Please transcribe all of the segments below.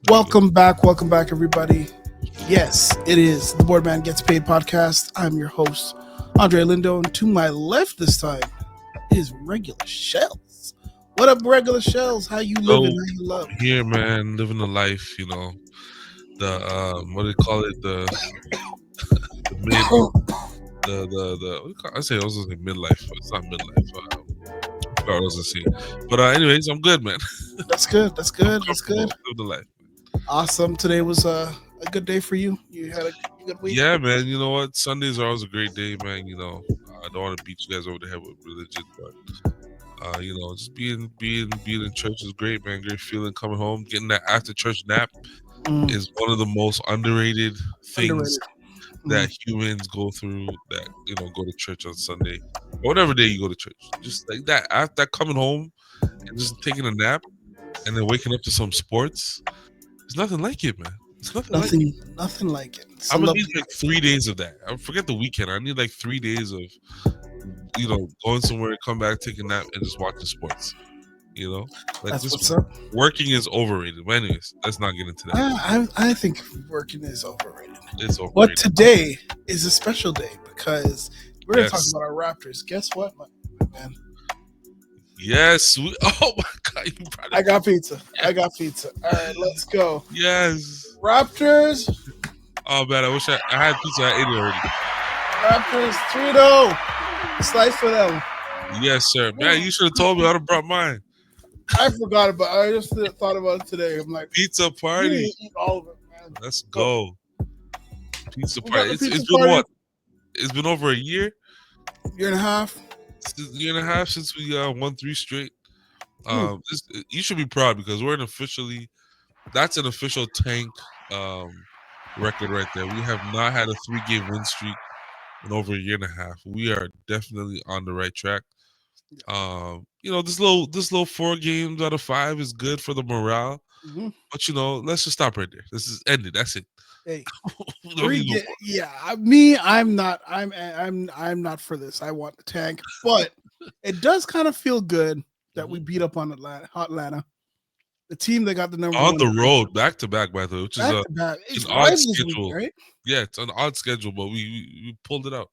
Welcome back, everybody. Yes, it is the Boardman Gets Paid podcast. I'm your host, Andre Lindo, and to my left this time is Regular Shells. What up, Regular Shells? How you So living? How you I'm love? here, man, living the life. The what do they call it? The mid the what do you call, I say I was gonna say midlife. But it's not midlife. I forgot what I was gonna say. But anyways, I'm good, man. That's good. That's I'm good. That's good. comfortable. Live the life. Awesome. Today was a good day for you. You had a good week. Yeah, man. You know what? Sundays are always a great day, man. I don't want to beat you guys over the head with religion, but just being in church is great, man. Great feeling coming home, getting that after church nap Mm, is one of the most underrated things underrated. that Mm, humans go through that go to church on Sunday or whatever day you go to church. Just like that after that coming home and just taking a nap and then waking up to some sports. There's nothing like it, man. It's nothing like it. nothing like it. It's a I'm gonna need lovely like 3 days of that. I forget the weekend. I need like 3 days of going somewhere, come back, take a nap, and just watching sports. Like That's just what's up. working is overrated. But anyways, let's not get into that. I think working is overrated. It's But overrated. today is a special day because we're going to talk Yes, about our Raptors. Guess what, my man? yes. Oh my God, you brought I it. got pizza. I got pizza. All right, let's go. Yes. Raptors, Oh man, I wish I had pizza. I ate it already. Raptors 3-0. Slice for them. Yes, sir. Man, you should have told me. I'd have brought mine. I forgot about it. I just thought about it today. I'm like, Pizza we party. need to eat all of it, man. Let's So go. Pizza we got party. the It's pizza been party what? It's been over a year, year and a half. it's a year and a half since we won 3 straight. Mm, You should be proud because that's an official tank record right there. We have not had a 3-game win streak in over a year and a half. We are definitely on the right track. This little 4 games out of 5 is good for the morale. hmm But let's just stop right there. This is ended. That's it. Hey, We don't need no more. yeah, me, I'm not. I'm not for this. I want the tank, but it does kind of feel good that we Mhm. beat up on Atlanta, the team that got the number On one the pick, road, back to back, by the way, which is back to back. an It's odd rivals week, schedule. right? Yeah, it's an odd schedule, but we pulled it out.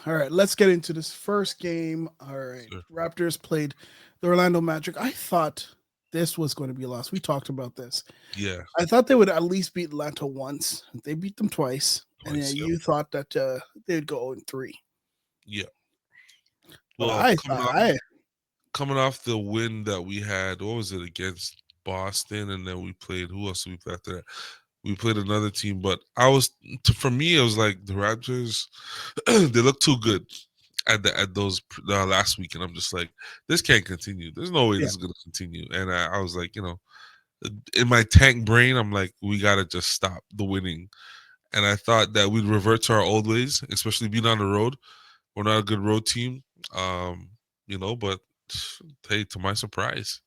All right, let's get into this first game. All right, Sure. Raptors played the Orlando Magic. I thought this was going to be a loss. We talked about this. Yeah, I thought they would at least beat Atlanta once. They beat them twice, and yeah, twice. Yep. you thought that they'd go 0-3. Yeah. But Well, I coming thought off I coming off the win that we had, what was it against Boston, and then we played. Who else did we play after that? We played another team, but for me, it was like the Raptors. They look too good at those last week, and I'm just like, this can't continue. There's no way yeah. this is gonna continue. And I was like, in my tank brain, I'm like, we gotta just stop the winning. And I thought that we'd revert to our old ways, especially being on the road. We're not a good road team, um, but hey, to my surprise,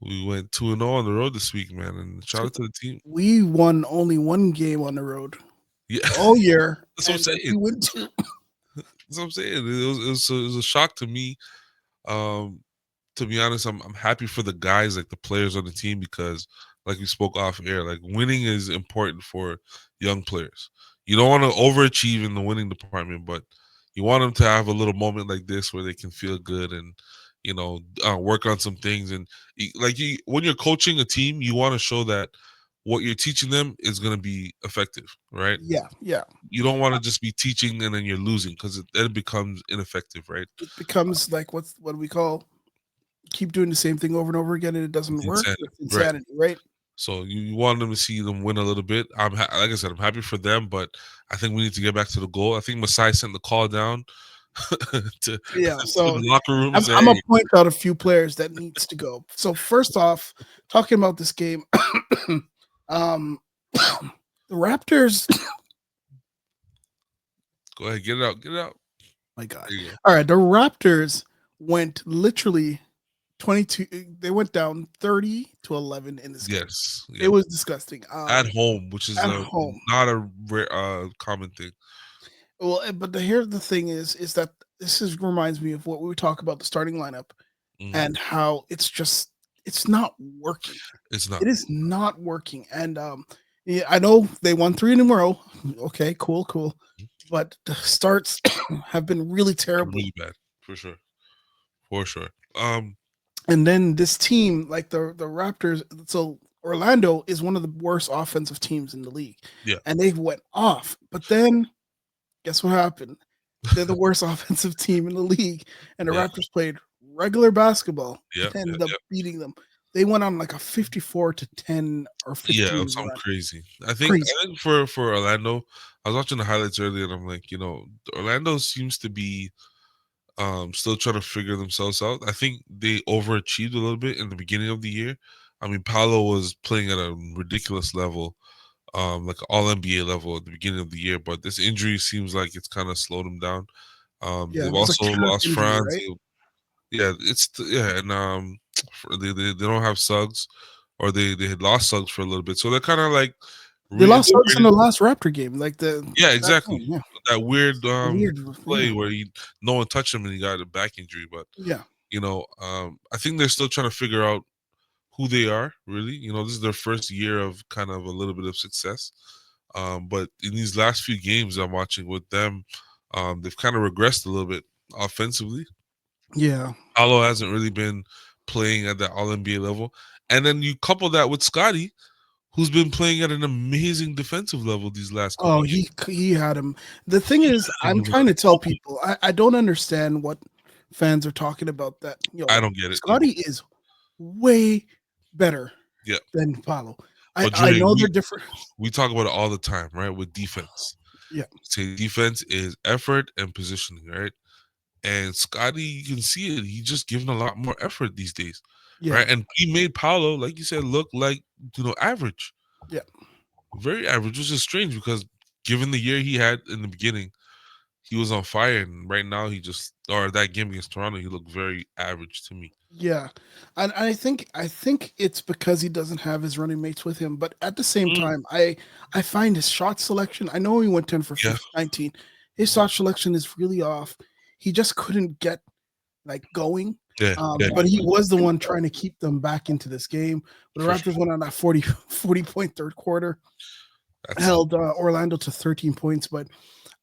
we went 2-0 on the road this week, man. And shout So out to the team. we won only one game on the road Yeah, all year, that's what I'm and saying. we went to. That's what I'm saying. It was a shock to me. Um, to be honest, I'm happy for the guys, like the players on the team, because like we spoke off air, like winning is important for young players. You don't want to overachieve in the winning department, but you want them to have a little moment like this where they can feel good and work on some things. And when you're coaching a team, you want to show that what you're teaching them is going to be effective, right? Yeah, yeah. You don't want to just be teaching and then you're losing because then it becomes ineffective, right? It becomes like what do we call keep doing the same thing over and over again, and it doesn't It's work. insanity, It's right? insanity, right? So you want them to see them win a little bit. Like I said, I'm happy for them, but I think we need to get back to the goal. I think Masai sent the call down to Yeah. the So locker room and say, I'm gonna "Hey, point out a few players that needs to go. So first off, talking about this game, um, the Raptors. go ahead, get it out, get it out." My God. There you go. All right, the Raptors went literally 22. They went down 30-11 in this game. Yes, It yep. was disgusting. At home, which is At home. not a rare, common thing. Well, but here's the thing is that this reminds me of what we were talking about the starting lineup Hmm. and how it's just it's not working. It's not. It is not working. And yeah, I know they won three in a row. Okay, cool, cool. But the starts have been really terrible. Really bad for sure. For sure. Um, And then this team, like the Raptors, so Orlando is one of the worst offensive teams in the league, yeah. and they went off. But then guess what happened? They're the worst offensive team in the league, and the Yeah. Raptors played regular basketball Yeah. and Yeah. ended up Yeah. beating them. They went on like a 54-10 or Yeah. It 15 was something run. crazy. Crazy. I think for Orlando, I was watching the highlights earlier, and I'm like, Orlando seems to be still trying to figure themselves out. I think they overachieved a little bit in the beginning of the year. I mean, Paolo was playing at a ridiculous level, like all NBA level at the beginning of the year, but this injury seems like it's kind of slowed him down. Yeah, They've it was a also calf lost injury, Franz. right? Yeah, yeah, and they don't have Suggs, or they had lost Suggs for a little bit, so they're kind of like They lost Suggs in reinvigorated. the last Raptor game, like Yeah, that exactly. game. Yeah, That weird weird. play Yeah, where no one touched him and he got a back injury, but yeah, I think they're still trying to figure out who they are, really. This is their first year of kind of a little bit of success. But in these last few games I'm watching with them, they've kind of regressed a little bit offensively. yeah. Paolo hasn't really been playing at that All NBA level. And then you couple that with Scotty, who's been playing at an amazing defensive level these last couple Oh, games. he had him. The thing He is, had I'm him trying to tell open. people I don't understand what fans are talking about. That I don't get it either. Scotty is way better Yeah. than Paulo. But I Dre, know they're different. we talk about it all the time, right? With defense. Yeah, Say defense is effort and positioning, right? And Scotty, you can see it. He's just giving a lot more effort these days, yeah, right? And he made Paolo, like you said, look like average, yeah. very average, which is strange because given the year he had in the beginning, he was on fire, and right now or that game against Toronto, he looked very average to me. Yeah, and I think it's because he doesn't have his running mates with him. But at the same Mm, time, I find his shot selection. I know he went 10 for yeah, 15, 19. His shot selection is really off. He just couldn't get like going. yeah, yeah, But he was the one trying to keep them back into this game. But the for sure. Raptors went on that 40-point third quarter, That's held Orlando to 13 points. But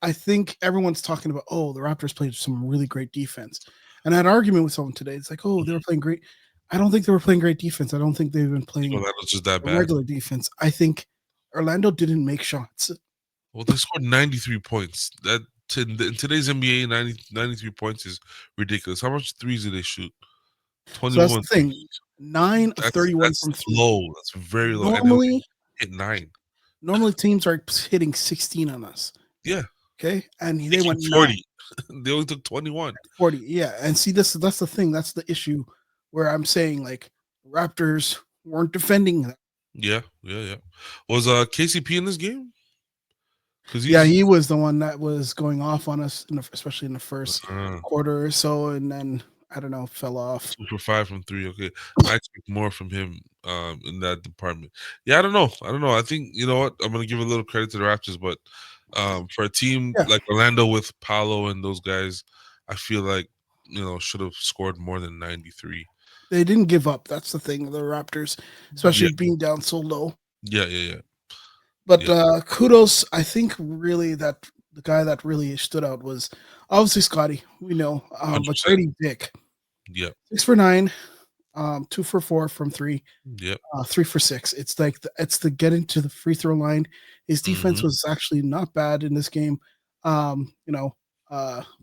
I think everyone's talking about, oh, the Raptors played some really great defense. And I had an argument with someone today. It's like, oh, they were playing great. I don't think they were playing great defense. I don't think they've been playing that was just that a bad. regular defense. I think Orlando didn't make shots. Well, they scored 93 points. In today's NBA, 93 points is ridiculous. How much threes did they shoot? So that's 21 the thing. threes. 9 of 31 That's from three. low. That's very low. And they only Normally, hit 9. normally teams are hitting 16 on us. Yeah, Okay. And they taking went 9. 40. They only took 21. 40. Yeah. And see, that's the thing. That's the issue where I'm saying like Raptors weren't defending that. Yeah, yeah, yeah. Was KCP in this game? Because Yeah, he's he was the one that was going off on us, especially in the first uh, quarter or so, and then I don't know, fell off. 2 for 5 from three. Okay, I expect more from him in that department. Yeah, I don't know. I don't know. I think you know what. I'm gonna give a little credit to the Raptors, but for a team Yeah, like Orlando with Paolo and those guys, I feel like should have scored more than 93. they didn't give up. That's the thing. The Raptors, Yeah, especially being down so low. yeah, yeah, yeah, But yeah. kudos. I think really that the guy that really stood out was obviously Scotty. We know, but 100%. Grady Dick, Yeah, 6 for 9, 2 for 4 from three. yeah. 3 for 6. It's like it's the get into the free throw line. His defense Hmm. was actually not bad in this game.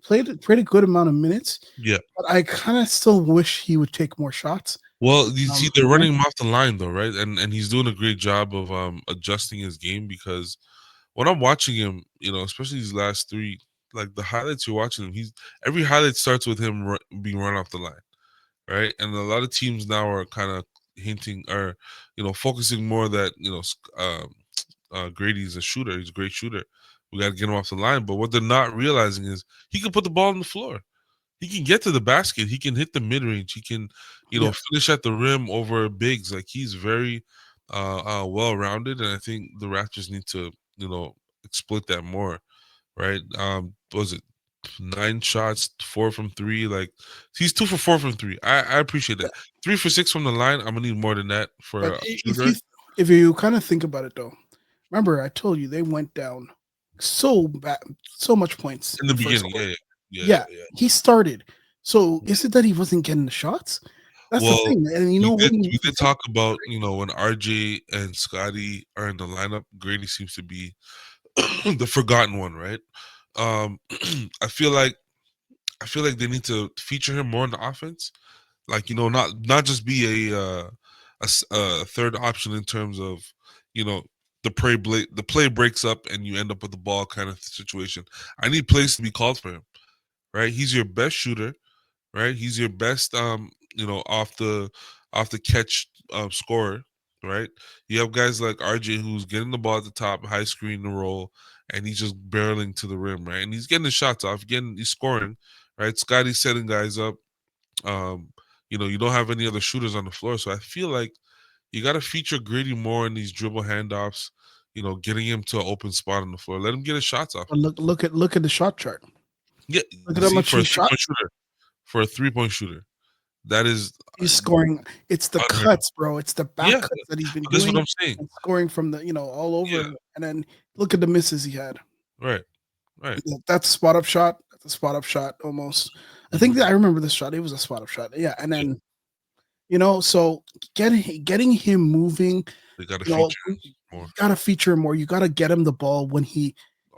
Played a pretty good amount of minutes, Yeah. but I kind of still wish he would take more shots. Well, you see, they're You know? running him off the line though, right? And he's doing a great job of adjusting his game because when I'm watching him, especially these last three, like the highlights you're watching him, he's every highlight starts with him being run off the line, right? And a lot of teams now are kind of hinting or focusing more that Grady's a shooter, he's a great shooter. We got to get him off the line, but what they're not realizing is he can put the ball on the floor. He can get to the basket. He can hit the mid range. He can, Yeah, finish at the rim over bigs. Like he's very well rounded, and I think the Raptors need to, exploit that more, right? What was it 9 shots, 4 from 3. Like he's 2 for 4 from 3. I appreciate that. 3 for 6 from the line. I'm gonna need more than that for But a if shooter you kind of think about it though, remember I told you they went down so bad, so much points in in the the first beginning. quarter. Yeah, yeah, yeah, Yeah, yeah, yeah. he started. So is it that he wasn't getting the shots? That's the Well, thing. And you we know did when we you did think talk about when RJ and Scotty are in the lineup, Grady seems to be the forgotten one, right? Um, I feel like they need to feature him more in the offense. Like not just be a third option in terms of you know the play breaks up and you end up with the ball kind of situation. I need plays to be called for him, right? He's your best shooter, right? He's your best off the catch scorer, right? You have guys like RJ who's getting the ball at the top, high screen the roll, and he's just barreling to the rim, right? And he's getting the shots off, he's scoring, right? Scotty's setting guys up. Um, you don't have any other shooters on the floor, so I feel like you got to feature Grady more in these dribble handoffs. Getting him to an open spot on the floor. Let him get his shots off. but look at the shot chart. Yeah, Look at you how see, much for a he three shot. point shooter, that is He's scoring. It's the unreal. cuts, bro. It's the back Yeah, cuts that he's been this is what doing I'm saying. and scoring from the all Yeah, over. And then look at the misses he had. right, right. That's a spot up shot. That's a spot up shot almost. I think Hmm. that I remember this shot. It was a spot up shot. Yeah, and Yeah, then so getting him moving. they got to You feature more. gotta feature him more. You gotta get him the ball when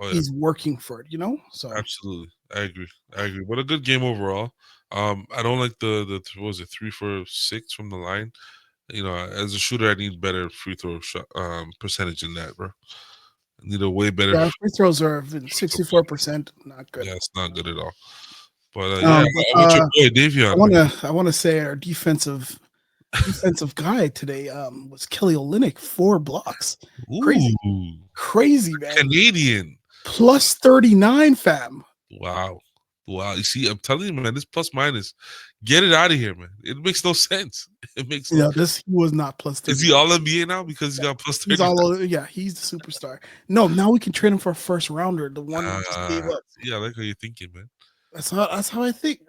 Oh yeah, he's working for it. So absolutely. I agree. I agree. But a good game overall. I don't like the what was it 3 for 6 from the line. As a shooter, I need better free throw shot percentage than that, bro. I need a way better yeah, free throws are free throw 64%. Not good. Yeah, it's not good at all. But yeah, But how about your boy Davion, man? I wanna say our defensive guy today was Kelly Olynyk, 4 blocks. Crazy, Ooh, crazy man. Canadian. Plus 39, fam. Wow. Wow. You see, I'm telling you, man, this plus minus, get it out of here, man. It makes no sense. It makes no. This he was not plus Is 30. he all NBA now because he's got plus He's 30? all over. Yeah, he's the superstar. No, now we can trade him for a first rounder, the one we just gave up. Yeah, I like how you're thinking, man. That's how I think.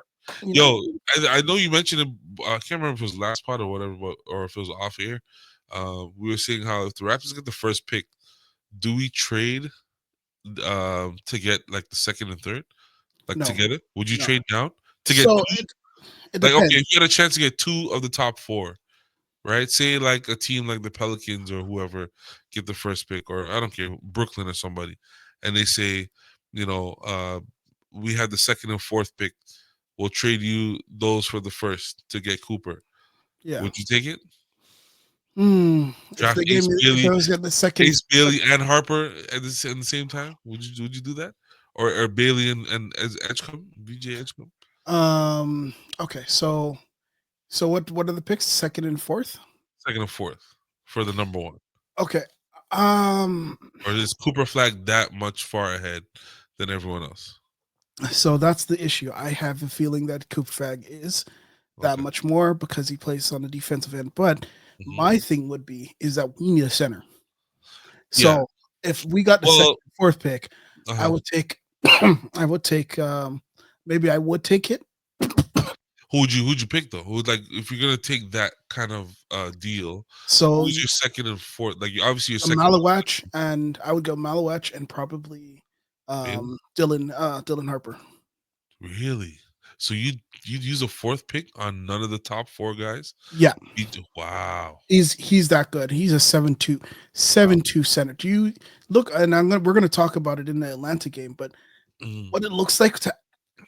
You know, Yo, I know you mentioned it. I can't remember if it was last part or whatever, or if it was off air. We were saying how if the Raptors get the first pick, do we trade to get like the second and third, like no, together? Would you no. trade down to get So two? it Like, okay, if depends. you had a chance to get two of the top four, right? Say like a team like the Pelicans or whoever get the first pick, or I don't care, Brooklyn or somebody, and they say, you know, uh, we had the second and fourth pick. We'll trade you those for the first to get Cooper. Yeah. Would you take it? If Draft they gave me, if I was getting the second, Bailey, and Harper at the same time? Would you do that? Or Bailey and as Edgecombe, VJ Edgecombe, okay. So what are the picks? Second and fourth. second and fourth for the number one? Okay. Um. Or is Cooper Flag that much far ahead than everyone else? So that's the issue. I have a feeling that Coop Fag is that Okay. much more because he plays on the defensive end. But Hmm. my thing would be is that we need a center. Yeah. So if we got the second, Well, fourth pick, I uh-huh. would take. I would take. Maybe I would take it. Who'd you pick though? Who would, like, if you're gonna take that kind of deal, So who's your second and fourth? Like, obviously your a second Malawach, and I would go Malawach and probably Bailey. Dylan Harper. Really? So you'd use a fourth pick on none of the top four guys? Yeah, Wow. he's that good. He's a 7-2, Wow. 7-2 center. Do you look? And we're gonna talk about it in the Atlanta game, but Mhm. what it looks like to Yeah.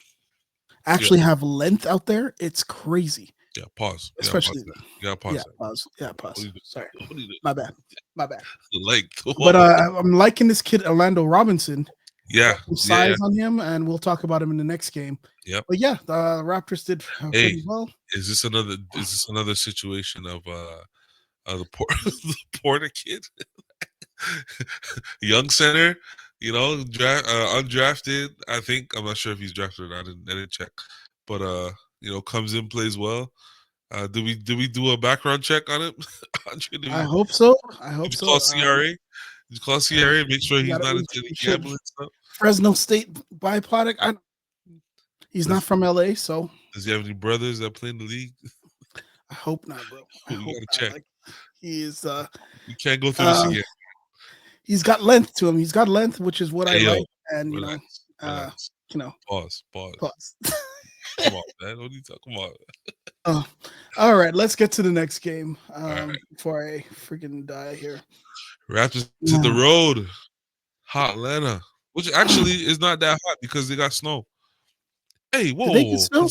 actually have length out there, it's crazy. Yeah. Pause. You gotta pause Especially, that. You gotta yeah, pause that. pause. Yeah, What do pause. you do? Sorry, What do you do? my bad, my bad. Like, But whoa. I'm liking this kid Orlando Robinson. Yeah. Got some Yeah. Yeah. size on him, and we'll talk about him in the next game. Yep. But yeah, the Raptors did Hey, pretty well. is this another situation of the the Porter kid? Young center, undrafted. I think I'm not sure if he's drafted or not. I didn't check, but comes in, plays well. Did we do a background check on him? Andre, I hope so. I did hope you so. call CRA? Did you call CRA? Make sure We he's got not we into any should gambling stuff. Fresno State byproduct. He's not Does from LA, so Does he have any brothers that play in the league? I hope not, bro. I We hope gotta not. check. Like he is We can't go through this uh again. he's got length to him. He's got length, which is what I Hey yo, like. And relax, uh, relax. you know, Pause. pause. Come on, man. What are you talking? Come on. Oh, all right, let's get to the next game. All right. Before I freaking die here. Raptors hit the road. Hot Atlanta, which actually is not that hot because they got snow. Hey, Did they get snow?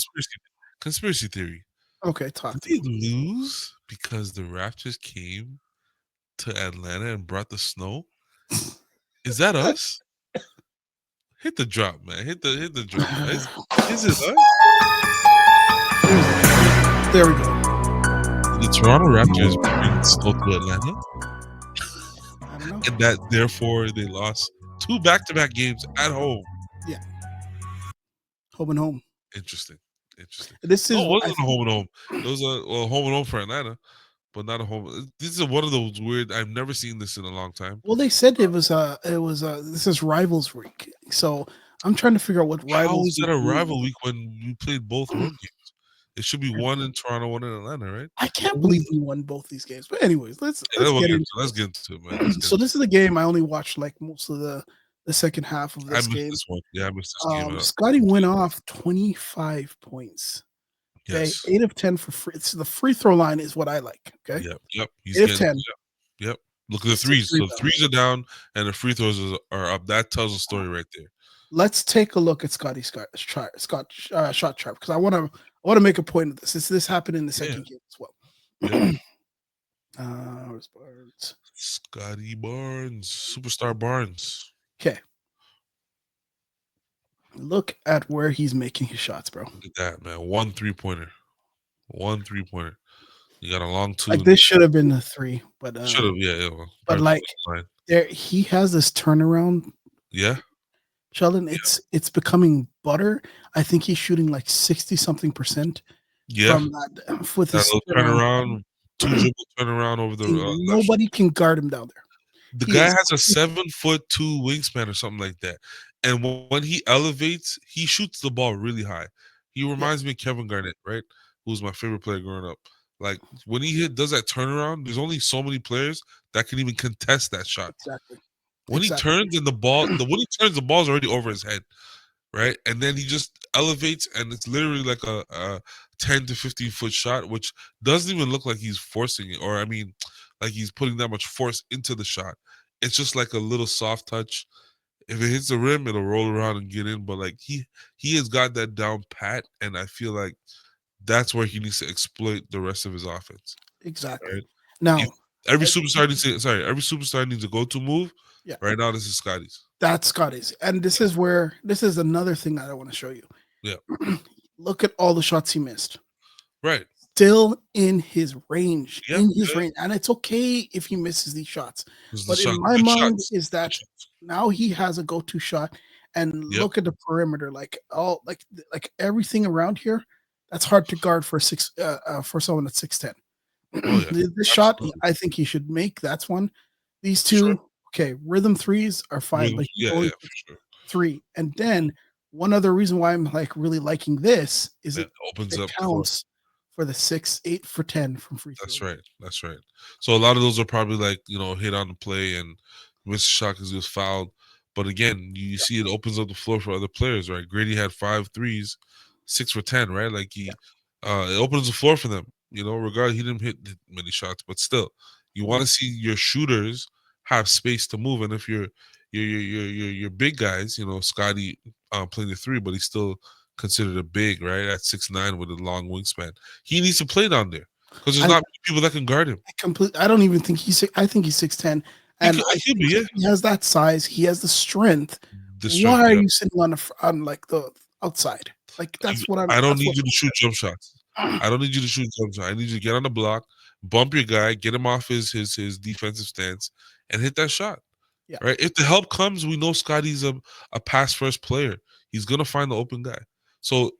Conspiracy theory. Okay, talk Did to they me. lose because the Raptors came to Atlanta and brought the snow? Is that us? Hit the drop, man. Hit the drop. Man. Is it us? There we go. The Toronto Raptors bring snow to Atlanta, I don't know. and that therefore they lost 2 back-to-back games at home. Yeah, home and home. Interesting. Interesting. This No, is it I wasn't a think home and home. It was home and home for Atlanta, but not a home. This is one of those weird. I've never seen this in a long time. well they said this is rivals week. So I'm trying to figure out what How rivals is that week a means. rival week when we played both road games? It should be one in Toronto, one in Atlanta, right? I can't What is believe it? we won both these games. But anyways, Yeah, let's get into let's this. get into it, man. Let's get So into this is a game I only watched like most of the second half of I this missed game. this one. Yeah, I missed this game. Scotty went off 25 points. Okay, Yes. 8 of 10 for free. It's the free throw line is what I like. Okay, Yep. He's 8 of getting. 10, Yep. Look at the 6 threes. So the rebounds. threes are down and the free throws are up. That tells a story right there. Let's take a look at Scott shot trap because I want to make a point of this. This happened in the Yeah. second game as well. Yep. Where's Barnes? Scotty Barnes, superstar Barnes. Okay, look at where he's making his shots, bro. Look at that, man. 1 3-pointer. 1 3-pointer. You got a long two. Like this should have been a three, Should have, yeah. Well, but probably like line. there he has this turnaround. Yeah. Sheldon, it's becoming butter. I think he's shooting like 60 something percent Yeah. from that with That his little turnaround, 2 dribble turnaround over the left nobody can guard him down there. The He guy is has a 7'2" wingspan or something like that. And when he elevates, he shoots the ball really high. He yeah, reminds me of Kevin Garnett, right? Who's my favorite player growing up. Like when he does that turnaround, there's only so many players that can even contest that shot. exactly. When he turns and when he turns, the ball's already over his head, right? And then he just elevates, and it's literally like a 10 to 15-foot shot, which doesn't even look like he's forcing it, or I mean, like he's putting that much force into the shot. It's just like a little soft touch. If it hits the rim, it'll roll around and get in. But like he has got that down pat, and I feel like that's where he needs to exploit the rest of his offense. Exactly. Right? Now, You, every superstar needs a go-to move. yeah, Right now, this is Scotty's. that's Scotty's. And this is another thing that I want to show you. Yeah. Look at all the shots he missed. Right. Still in his range, Yep. range. And it's okay if he misses these shots. But in Shot, my good mind shots. is that now he has a go-to shot and Yep. look at the perimeter, like everything around here. That's hard to guard for for someone at 6'10". Oh yeah. This shot, I think he should make. That's one. These two, okay, rhythm threes are fine, but he only for sure. 3. And then one other reason why I'm like really liking this is That opens up counts for the 6, 8 for 10 from free throw. That's right. So a lot of those are probably like, hit on the play and missed shot because he was fouled. But again, you see it opens up the floor for other players, right? Grady had 5 threes, 6 for 10, right? Like it opens the floor for them. Regardless, he didn't hit many shots, but still, you want to see your shooters have space to move. And if your big guys, Scotty playing the 3, but he's still considered a big, right? At 6'9" with a long wingspan. He needs to play down there because there's not many people that can guard him. I don't even think I think he's 6'10", and he has that size. He has the strength. Why are you sitting on like the outside? Like that's what I don't need you to shoot jump shots. I don't need you to shoot jump shots. I need you to get on the block, bump your guy, get him off his defensive stance, and hit that shot. Yeah. Right. If the help comes, we know Scotty's a pass first player. He's gonna find the open guy. So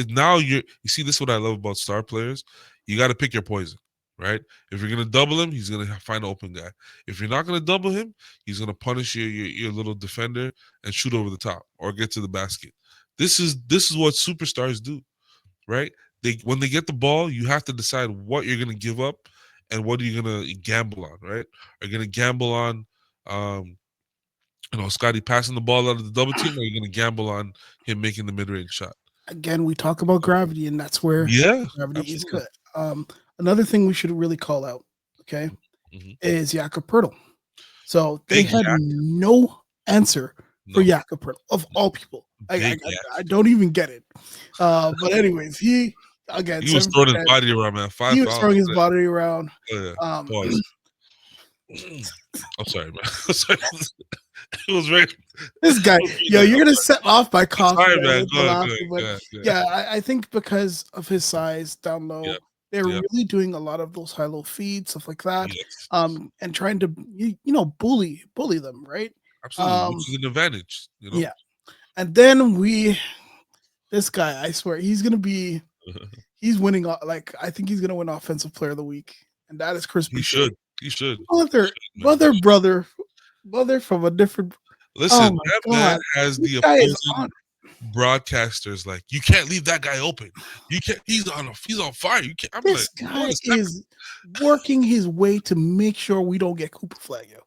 now you see, this is what I love about star players. You got to pick your poison, right? If you're gonna double him, he's gonna find an open guy. If you're not gonna double him, he's gonna punish your little defender and shoot over the top or get to the basket. This is what superstars do, right? They when they get the ball, you have to decide what you're gonna give up and what are you gonna gamble on, right? Are you gonna gamble on um Scotty passing the ball out of the double team, or are you gonna gamble on him making the mid range shot? Again, we talk about gravity, and that's where Yeah, gravity is absolutely. good. Another thing we should really call out, okay, Hmm. is Jakob Pertl. So they Big had Yak, no answer for no, Jakob Pertl of all people. big Yak. I don't even get it. But anyways, he again He was 7 for throwing his 10. body around, man. Five He was fouls. throwing his body around. Oh, yeah. Um, Pause. I'm sorry, man. I'm sorry. It was very. this It guy, was yo, very you're gonna set off my I'm coughing sorry, man, man. with the Go ahead, go ahead, laughing, go but ahead, go ahead. yeah, I think because of his size down low, Yep, they're yep, really doing a lot of those high low feeds, stuff like that, yes, and trying to bully them, right? absolutely. Um, Which is an advantage, you know. yeah, and then this guy, I swear, he's winning. Like I think he's gonna win Offensive Player of the Week, and that is Chris He Boucher, should. He should. He mother, should, man. mother, brother, mother from a different. Oh Listen, my that man god, has this the guy is opposing on. broadcasters like, you can't leave that guy open. You can't. He's on fire. You can't. I'm like, This hold on guy a second. is working his way to make sure we don't get Cooper Flag, yo.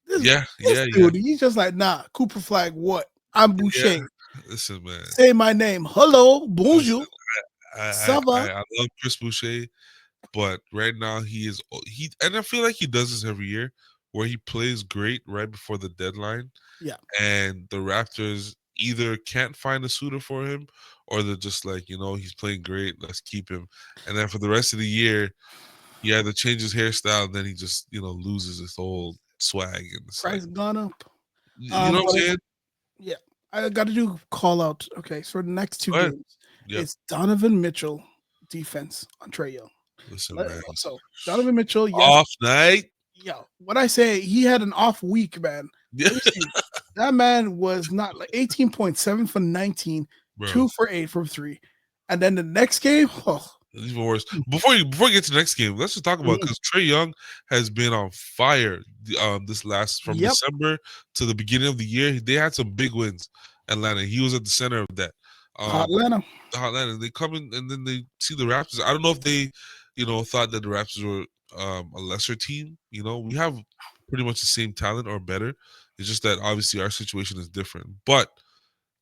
This Yeah, this yeah, yeah, dude, he's just like, nah, Cooper Flag, what? I'm yeah. Boucher. Listen, man. Say my name. Hello, bonjour, Listen, I, ça I, va? I love Chris Boucher, but right now and I feel like he does this every year, where he plays great right before the deadline, Yeah, and the Raptors either can't find a suitor for him, or they're just like, he's playing great, let's keep him. And then for the rest of the year, he either changes hairstyle, and then he just loses his whole swag, and it's like, price gone up. you know what I'm But saying? yeah, I got to do call out. Okay, so the next two Go ahead. games, Yep. it's Donovan Mitchell defense on Trey Young. Listen, man. So Donovan Mitchell, yes, Off night. yeah. When I say he had an off week, man, Yeah, let me see. That man was not like 18.7 for 19, bro. 2 for 8 from 3. And then the next game, oh, It's even worse. Before you get to the next game, let's just talk about, mhm. because Trey Young has been on fire. This last from Yep, December to the beginning of the year, they had some big wins. Atlanta, he was at the center of that. Um, Atlanta. Atlanta, they come in and then they see the Raptors. I don't know if they, thought that the Raptors were a lesser team. We have pretty much the same talent or better. It's just that obviously our situation is different, but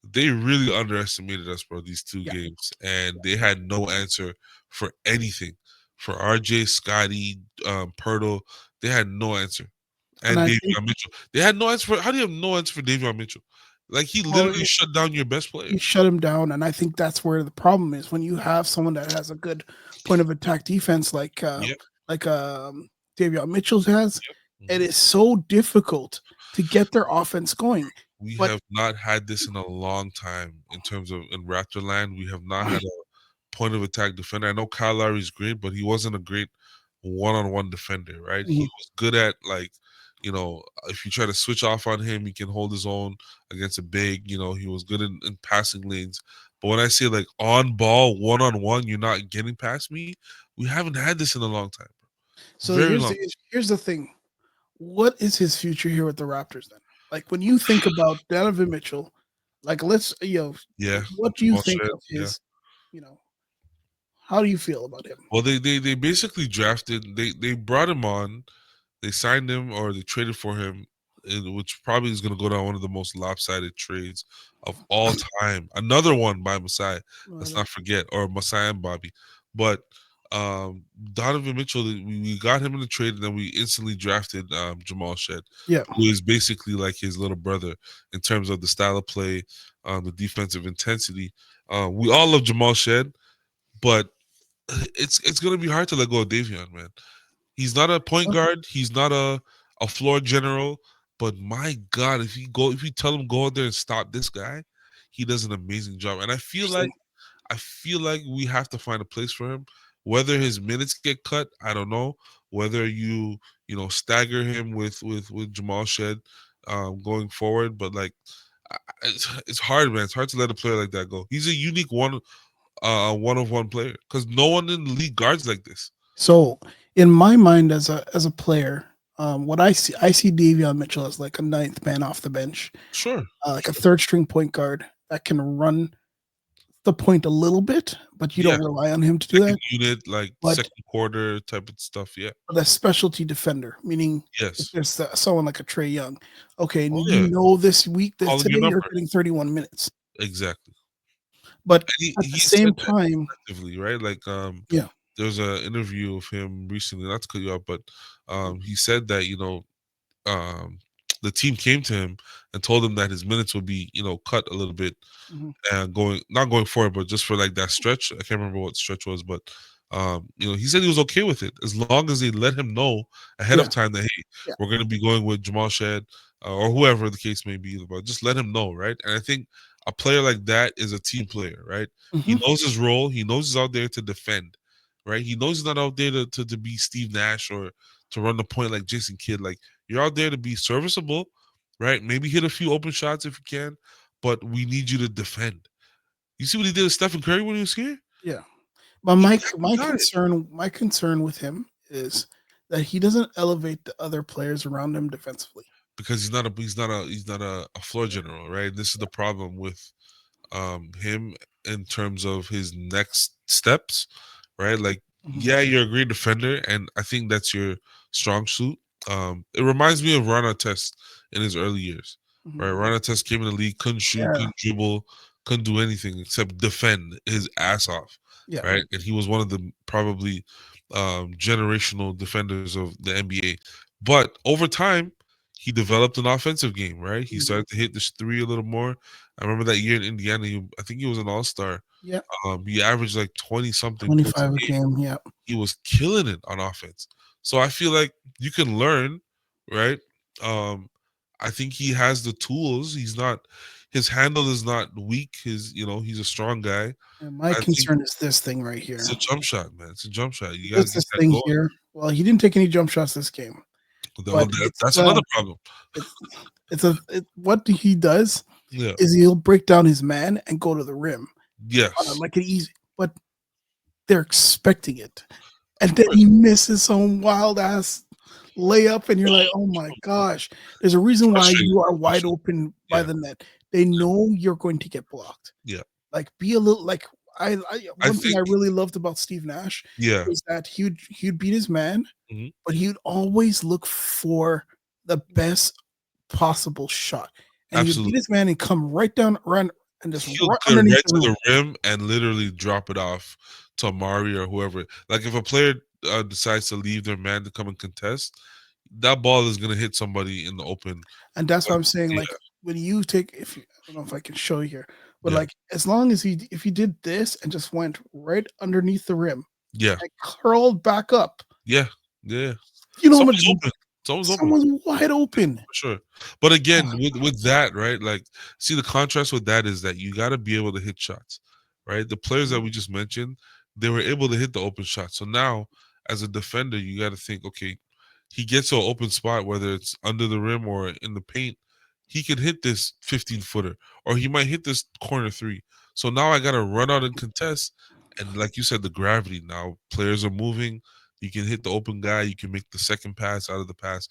they really underestimated us, bro, these two Yeah. games, and they had no answer for anything. For RJ, Scotty, Pirtle, they had no answer. And And I think, Davion Mitchell, they had no answer for. How do you have no answer for Davion Mitchell? Like, he well, literally shut down your best player. you shut him down. And I think that's where the problem is when you have someone that has a good point of attack defense Yep, like Davion Mitchell has. yep. It Mhm. is so difficult to get their offense going. We But have not had this in a long time in terms of in Raptor land. We have not had a point of attack defender. I know Kyle Lowry's great, but he wasn't a great one-on-one defender, right? He Mhm. was good at, like, if you try to switch off on him, he can hold his own against a big. He was good in passing lanes. But when I say, like, on ball, one-on-one, you're not getting past me. We haven't had this in a long time, bro. so Very long. here's the thing. What is his future here with the Raptors then? Like when you think about Donovan Mitchell, like Yeah, what do you Jamal think Shred. of Yeah. his, you know, how do you feel about him? Well, they basically drafted. They brought him on. They signed him, or they traded for him, which probably is going to go down one of the most lopsided trades of all time. Another one by Masai. Let's Well, not forget, or Masai and Bobby. But Donovan Mitchell, we got him in the trade, and then we instantly drafted Jamal Shed, yeah. who is basically like his little brother in terms of the style of play, the defensive intensity. We all love Jamal Shed, but it's going to be hard to let go of Davion, man. He's not a point guard. He's not a floor general. But my God, if you tell him go out there and stop this guy, he does an amazing job. And Interesting. I feel like we have to find a place for him. Whether his minutes get cut, I don't know. Whether stagger him with Jamal Shed going forward, but like, it's hard, man. It's hard to let a player like that go. He's a unique one of one player, because no one in the league guards like this. So in my mind as a player, what I see Davion Mitchell as like a ninth man off the bench, Sure, like a sure. third string point guard that can run the point a little bit, but you Yeah, don't rely on him to do second that. unit, like But second quarter type of stuff. Yeah. a specialty defender, meaning if Yes. there's someone like a Trey Young, okay, Oh yeah. this week, this Calling your today, you're number. getting 31 minutes. Exactly. But And at he the said same that time, effectively, right? Like yeah, there was an interview of him recently, not to cut you off, but he said that, um the team came to him and told him that his minutes would be, cut a little bit, mhm, and going not going forward, but just for like that stretch. I can't remember what stretch was, but he said he was okay with it as long as they let him know ahead of yeah, time that, hey, yeah, we're going to be going with Jamal Shed, or whoever the case may be, but just let him know, right? And I think a player like that is a team player, right? He mhm, knows his role. He knows he's out there to defend, right? He knows he's not out there to be Steve Nash or to run the point like Jason Kidd. Like, you're out there to be serviceable, right? Maybe hit a few open shots if you can, but we need you to defend. You see what he did with Stephen Curry when he was here? yeah. But He my kept him my tied concern my concern with him is that he doesn't elevate the other players around him defensively. because he's not a floor general, right? This is the problem with him in terms of his next steps, right? Like, Mhm, yeah, you're a great defender, and I think that's your strong suit. It reminds me of Ron Artest in his early years, mhm. right? Ron Artest came in the league, couldn't shoot, Yeah, couldn't dribble, couldn't do anything except defend his ass off, yeah. right? And he was one of the probably generational defenders of the NBA. But over time, he developed an offensive game, right? He Mhm. started to hit this three a little more. I remember that year in Indiana, I think he was an all-star. Yeah, He averaged like 20 something points 25 a a game. game. Yeah, He was killing it on offense. So I feel like you can learn, right? Um, I think he has the tools. His handle is not weak. He's a strong guy. and my I think concern is this thing right it's here. a jump shot, man. It's a jump shot. You got to It's get this that thing going. here. Well, he didn't take any jump shots this game, but That's another problem. it's what he does Yeah. is he'll break down his man and go to the rim Yes. like an easy, but they're expecting it, Of and then course. he misses some wild ass layup, and you're like, oh my gosh. There's a reason why Frustrating. you are wide Frustrating. open by Yeah. the net. They know you're going to get blocked. Yeah. Like, be a little like I one thing I think. really loved about Steve Nash Yeah. was that he'd beat his man, Mhm. but he'd always look for the best possible shot. And he'd beat Absolutely. his man and come right down, run, and just He'll right get underneath right the to rim. the rim and literally drop it off to Amari or whoever. Like, if a player decides to leave their man to come and contest, that ball is gonna hit somebody in the open. And that's Uh, what I'm saying. Yeah, Like, when you take, if you, I don't know if I can show you here, but yeah, like, as long as if he did this and just went right underneath the rim yeah, and curled back up, yeah, yeah. you know how much Someone's open. Someone's open. someone's wide open. For sure. But again, Ah, with that, right? Like, see, the contrast with that is that you got to be able to hit shots, right? The players that mhm. we just mentioned, they were able to hit the open shot. So now, as a defender, you got to think, okay, he gets to an open spot, whether it's under the rim or in the paint, he could hit this 15 footer, or he might hit this corner three. So now I got to run out and contest. And like you said, the gravity now, players are moving. You can hit the open guy. You can make the second pass out of the pass.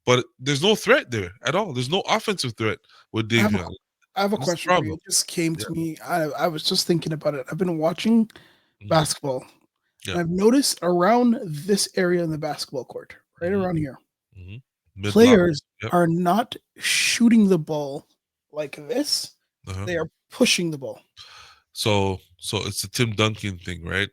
But there's no threat there at all. There's no offensive threat with I have a Davion. I have a That's the question for you. problem. It just came Yeah. to me. I was just thinking about it. I've been watching Mhm. basketball, Yeah. and I've noticed around this area in the basketball court, right Mhm. around here, Mhm. Mid block. players Yep. are not shooting the ball like this. Uh-huh. They are pushing the ball. So it's the Tim Duncan thing, right?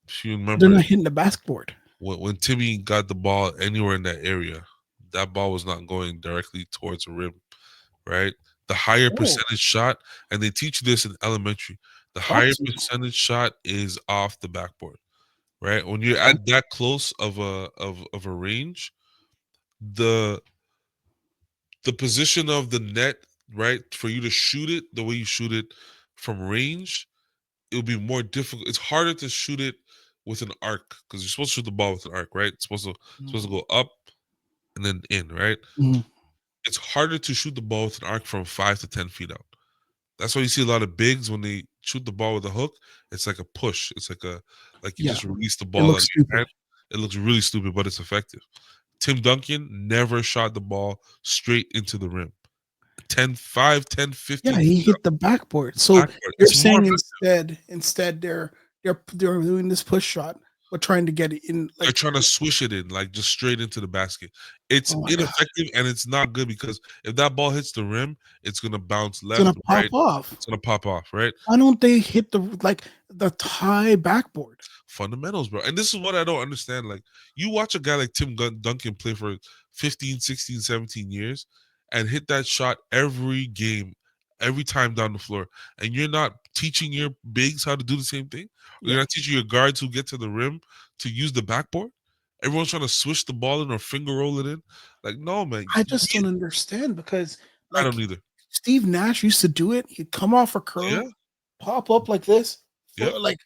If you But they're remember, not hitting the basketboard. when Timmy got the ball anywhere in that area, that ball was not going directly towards the rim, right? The higher Oh, percentage shot, and they teach you this in elementary, the talk higher to me. percentage shot is off the backboard, right? When you're Okay. at that close of a range, the the position of the net, right, for you to shoot it the way you shoot it from range, it'll be more difficult. It's harder to shoot it with an arc because you're supposed to shoot the ball with an arc, right? It's supposed to Mhm. go up and then in, right? Mhm. It's harder to shoot the ball with an arc from 5 to 10 feet out. That's why you see a lot of bigs when they shoot the ball with a hook. It's like a push. It's like you Yeah, just release the it ball out looks of your stupid. hand. It looks really stupid, but it's effective. Tim Duncan never shot the ball straight into the rim. 10, 5, 10, Yeah, 15 he feet hit the backboard. So backward. you're It's more saying effective. instead they're doing this push shot, but trying to get it in They're like, trying to swish it in, like, just straight into the basket. It's oh my god, ineffective, and it's not good because if that ball hits the rim, it's gonna bounce it's gonna left, pop right. off. It's gonna pop off, right? Why don't they hit the high backboard? Fundamentals, bro. And this is what I don't understand. Like, you watch a guy like Duncan play for 15, 16, 17 years and hit that shot every game, every time down the floor. And you're not teaching your bigs how to do the same thing? Or Yeah, you're not teaching your guards who get to the rim to use the backboard? Everyone's trying to swish the ball in or finger roll it in. Like, no, man. I just don't understand because I don't like either. Steve Nash used to do it. He'd come off a Yeah. curl, pop up like this, Yep. for like,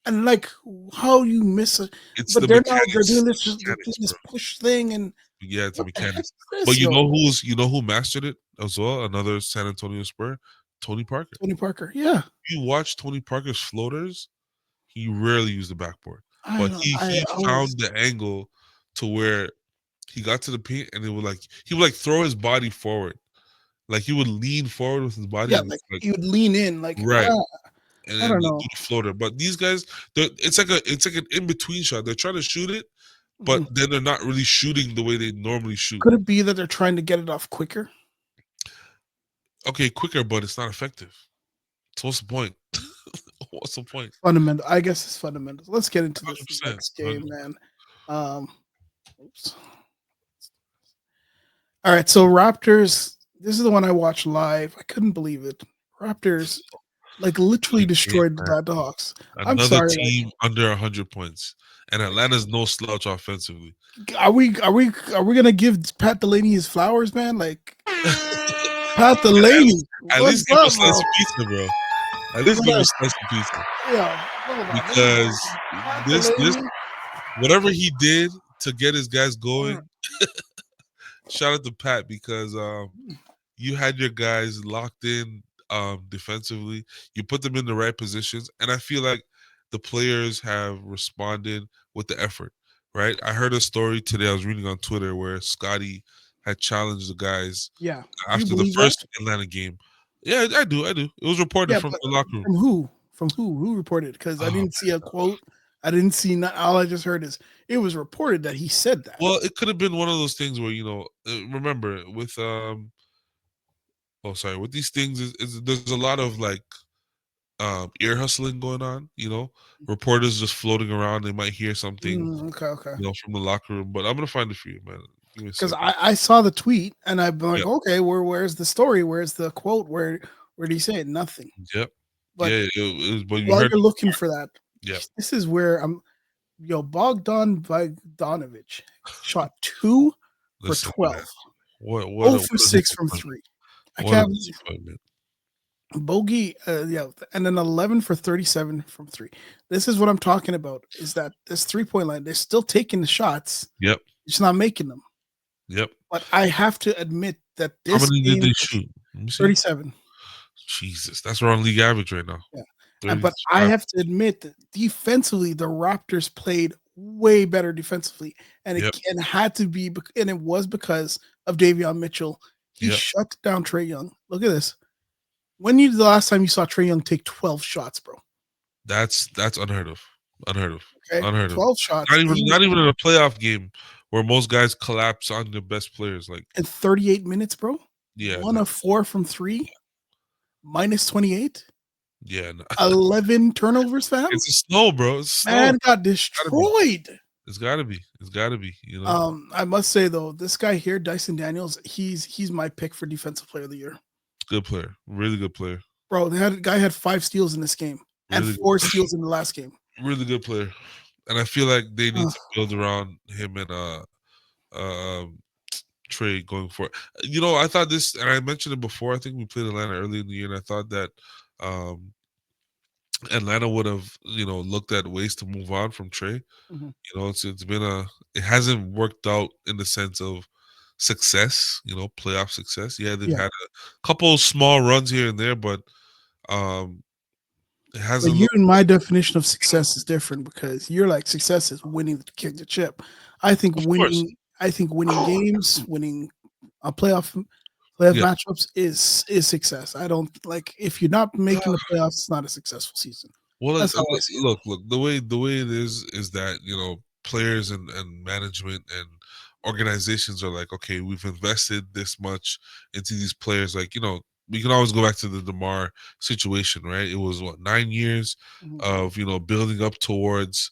and like how you miss it. It's But the they're now they're mechanics. doing The they're doing mechanics, this bro. push thing, and Yeah, it's the what the heck mechanics. is this, But yo? you know who mastered it as well? Another San Antonio Spur, Tony Parker. Tony Parker. Yeah, You watch Tony Parker's floaters, he rarely used the backboard. I But don't. he I always found the angle to where he got to the paint and it would like he would like throw his body forward. Like he would lean forward with his body yeah, and like like he would lean in, like right. I And don't do know. the floater. But these guys, it's like an in between shot. They're trying to shoot it, but Mhm. then they're not really shooting the way they normally shoot. Could it be that they're trying to get it off quicker? Okay, quicker, but it's not effective. So what's the point? What's the point? Fundamental. I guess it's fundamentals. Let's get into this 100%. next game, man. Um, oops. All right, so Raptors. This is the one I watched live. I couldn't believe it. Raptors like literally Good game, destroyed man. the Dogs. I'm Another sorry. team under 100 points. And Atlanta's no slouch offensively. Like, are we gonna give Pat Delaney his flowers, man? Like Pat Delaney, At least what's give him a up, slice bro? of pizza, bro. At least give him a slice of pizza. Yeah, hold on. Let me Because Pat this Delaney. whatever he did to get his guys uh, going, shout out to Pat because you had your guys locked in defensively. You put them in the right positions, and I feel like the players have responded with the effort. Right? I heard a story today. I was reading on Twitter where Scotty had challenged the guys Yeah, do you after the believe that? first Atlanta game. Yeah, I do. I do. It was reported Yeah, from but the locker room. from who? From who? Who reported? Because I Oh, didn't see a quote. I didn't see. Not, all I just heard is it was reported that he said that. well, it could have been one of those things where remember with oh sorry, with these things is there's a lot of like ear hustling going on. Reporters just floating around. They might hear something Okay, okay. from the locker room. But I'm gonna find it for you, man. Give me a Because second. I saw the tweet and I've been like, Yep, okay, where's the story? Where's the quote? Where did he say it? Nothing. yep, But yeah. It was, but you while heard. you're looking for that, Yep. this is where Bogdanovich shot 2 for Listen, man. 12. What 0 a for what a 6 from disappointment. 3. I What a can't believe disappointment. Bogey, and then 11 for 37 from 3. This is what I'm talking about, is that this 3-point line, they're still taking the shots, Yep, just not making them. yep. But I have to admit that How this many did game they was shoot? Let me see. 37. Jesus, that's around league average right now. Yeah. But I 35. have to admit that defensively, the Raptors played way better defensively, and Yep, it had to be, and it was because of Davion Mitchell. He yep. shut down Trae Young. Look at this. When you the last time you saw Trae Young take 12 shots, bro? That's unheard of. Unheard of. Okay, Unheard of. 12 shots. Not even in a playoff game where most guys collapse on their best players. Like, In 38 minutes, bro. yeah, 1 no, of 4 from 3, minus 28, yeah, no. 11 turnovers, fam. It's a snow, bro. It's snow. Man got Gotta be. destroyed. It's gotta be. It's gotta be. I must say though, this guy here, Dyson Daniels, he's my pick for defensive player of the year. Good player. Really good player. Bro, the guy had 5 steals in this game and Really, 4 steals in the last game. really good player. And I feel like they need Uh, to build around him and um Trey going forward. I thought this, and I mentioned it before. I think we played Atlanta early in the year, and I thought that um Atlanta would have, looked at ways to move on from Trey. mhm. It's been it hasn't worked out in the sense of success, playoff success. Yeah, they've Yeah. had a couple small runs here and there, but um it But hasn't you looked. and my definition of success is different because you're like success is winning the chip. I think Of course, winning games, winning a playoff Playoff Yeah. matchups is success. I don't like if you're not making the playoffs, it's not a successful season. Well, That's how I see it. look. The way it is that players and management and organizations are like, okay, we've invested this much into these players. Like we can always go back to the DeMar situation, right? It was what 9 years Mhm. of building up towards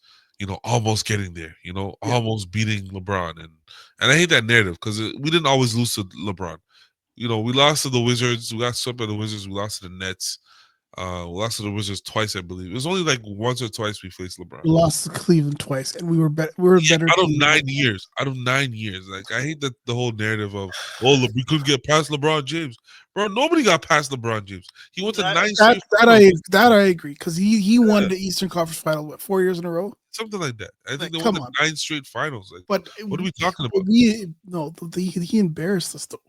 almost getting there, Yeah, almost beating LeBron, and I hate that narrative because we didn't always lose to LeBron. We lost to the Wizards. We got swept by the Wizards. We lost to the Nets. We lost to the Wizards twice, I believe. It was only like once or twice we faced LeBron. we lost to Cleveland twice, and we were better. We were a better Out of team. 9 years. Out of 9 years. Like I hate that the whole narrative of we couldn't get past LeBron James. Bro, nobody got past LeBron James. He went to That nine that straight that finals. I agree because he won Yeah, the Eastern Conference Final 4 years in a row. something like that. I think Like, they won come the on. 9 straight finals. Like, But what are we talking about? we no, he embarrassed us though.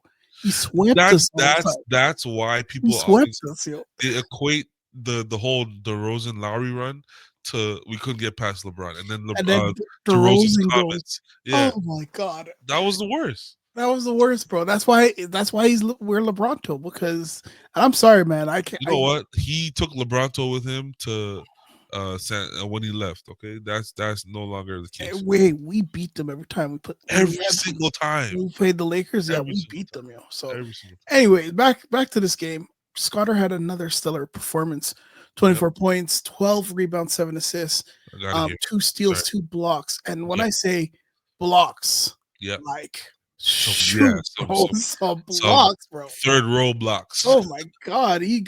He swept us all the time. That's why He people swept always us, yo. they equate the whole DeRozan Lowry run to we couldn't get past LeBron, and then And then DeRozan's DeRozan goes, comments. Yeah, "Oh my god, that was the worst. that was the worst, bro." That's why we're LeBron to because. And I'm sorry, man. I can't. You know what? He took LeBronto with him to when he left. Okay, that's no longer the case. We beat them every time we put when we Every had single time, when we played the Lakers. Yeah, every we single beat them, yo. So, every single anyway, back to this game. Scotter had another stellar performance. time. Yep, 24 points, 12 rebounds, 7 assists, I gotta hear. 2 steals, Sorry. 2 blocks. And when Yep, I say blocks, yep. like So yeah, shoot, bro, some some blocks, bro. third row blocks. Oh my god, he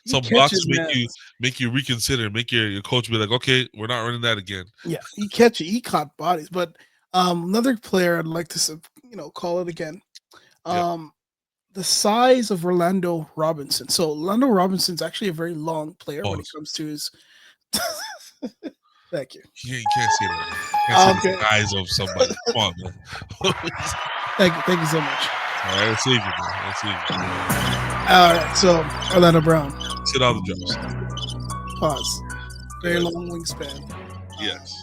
Some blocks catches man. make you reconsider, make your coach be like, okay, we're not running that again. Yeah, he caught bodies. But another player I'd like to call it again. Yep. The size of Orlando Robinson. So Orlando Robinson's actually a very long player when it Pause. comes to his. Thank you. You can't say that. You can't say Okay. the size of somebody. Come on, man. Thank you so much. All right, let's save you, man. Let's save you. All right, so Orlando Brown. Sit all the drops. Pause. Very long wingspan. Yes.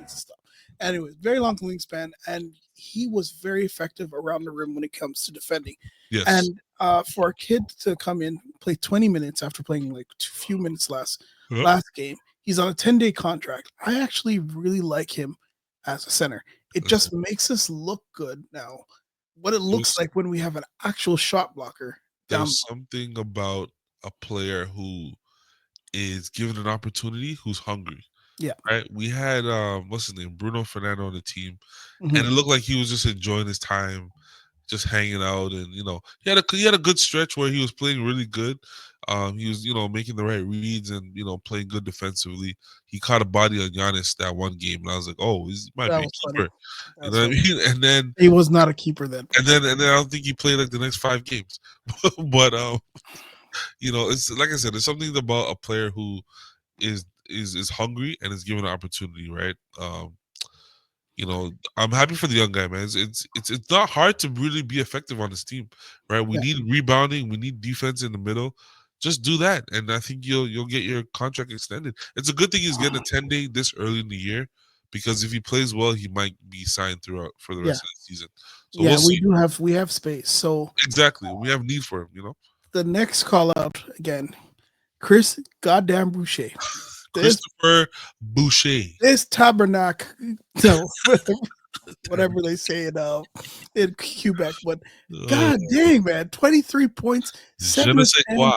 Stop. Anyways, very long wingspan, and he was very effective around the rim when it comes to defending. Yes. And for a kid to come in, play 20 minutes after playing like a few minutes last game, he's on a 10-day contract. I actually really like him as a center. It just makes us look good now. What it looks like when we have an actual shot blocker. There's something about a player who is given an opportunity who's hungry. Yeah. Right. We had what's his name? Bruno Fernando on the team. And it looked like he was just enjoying his time, just hanging out, and he had a good stretch where he was playing really good. He was making the right reads and playing good defensively. He caught a body on Giannis that one game, and I was like, oh, he might be a keeper. You know what I mean? And then he was not a keeper then. And then I don't think he played like the next 5 games. But it's like I said, there's something about a player who is hungry and is given an opportunity, right? I'm happy for the young guy, man. It's not hard to really be effective on this team, right? We need rebounding, we need defense in the middle. Just do that, and I think you'll get your contract extended. It's a good thing he's getting a 10-day this early in the year, because if he plays well, he might be signed throughout for the rest of the season. So we have space. So exactly, we have need for him. The next call out again, Chris goddamn Boucher. Christopher Boucher. This tabernacle, whatever they say in Quebec, but god dang, man, 23 points, 7 of 10,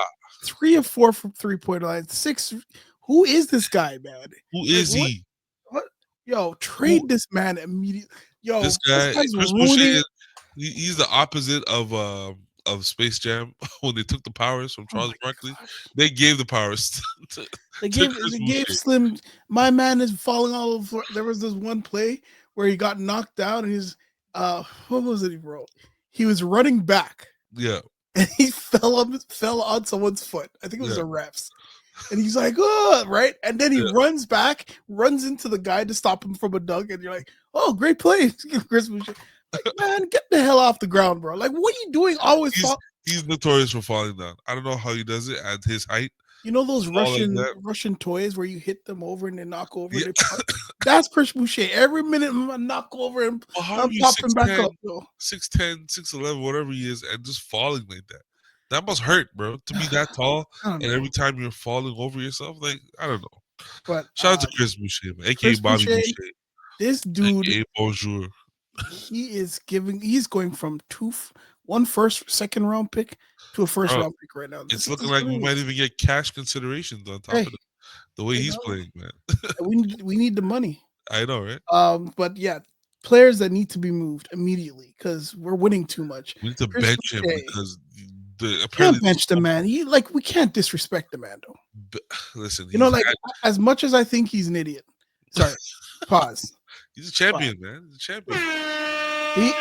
3 of 4 from 3-point line, 6. Who is this guy, man? Who is he? What? Yo, trade this man immediately. Yo, this guy's Chris Boucher he's the opposite of Space Jam when they took the powers from Charles Barkley. They gave the powers They gave Slim. My man is falling all over. There was this one play where he got knocked down, and he's what was it he wrote? He was running back. Yeah. And he fell on someone's foot. I think it was the refs. And he's like, oh, right? And then he runs back, runs into the guy to stop him from a dunk, and you're like, oh, great play. Chris Boucher. Like, man, get the hell off the ground, bro. Like, what are you doing? Always He's notorious for falling down. I don't know how he does it at his height, You know those fall like Russian that. Russian toys where you hit them over and they knock over Yeah. and they pop? That's Chris Boucher. Every minute knock over and Well, how are I'm you popping back 6'10", up, yo. 6'10", 6'11", whatever he is, and just falling like that? That must hurt, bro. To be that tall, I don't and know. every time you're falling over yourself, like I don't know. But Shout out to Chris Boucher, man, aka Chris Bobby Boucher, Boucher, this dude, aka Bonjour. he's going from one first, second round pick to a first Bro, round pick right now. it's This looking is like we crazy. might even get cash considerations on top Hey, of the way you he's know, playing, man. we need the money. I know, right? But yeah, players that need to be moved immediately because we're winning too much. We need to Chris bench him Boucher, because the can't apparently bench the man. We can't disrespect the man though. listen, You know, he's like had as much as I think he's an idiot. Sorry, pause. he's a Pause. champion, man. He's a champion.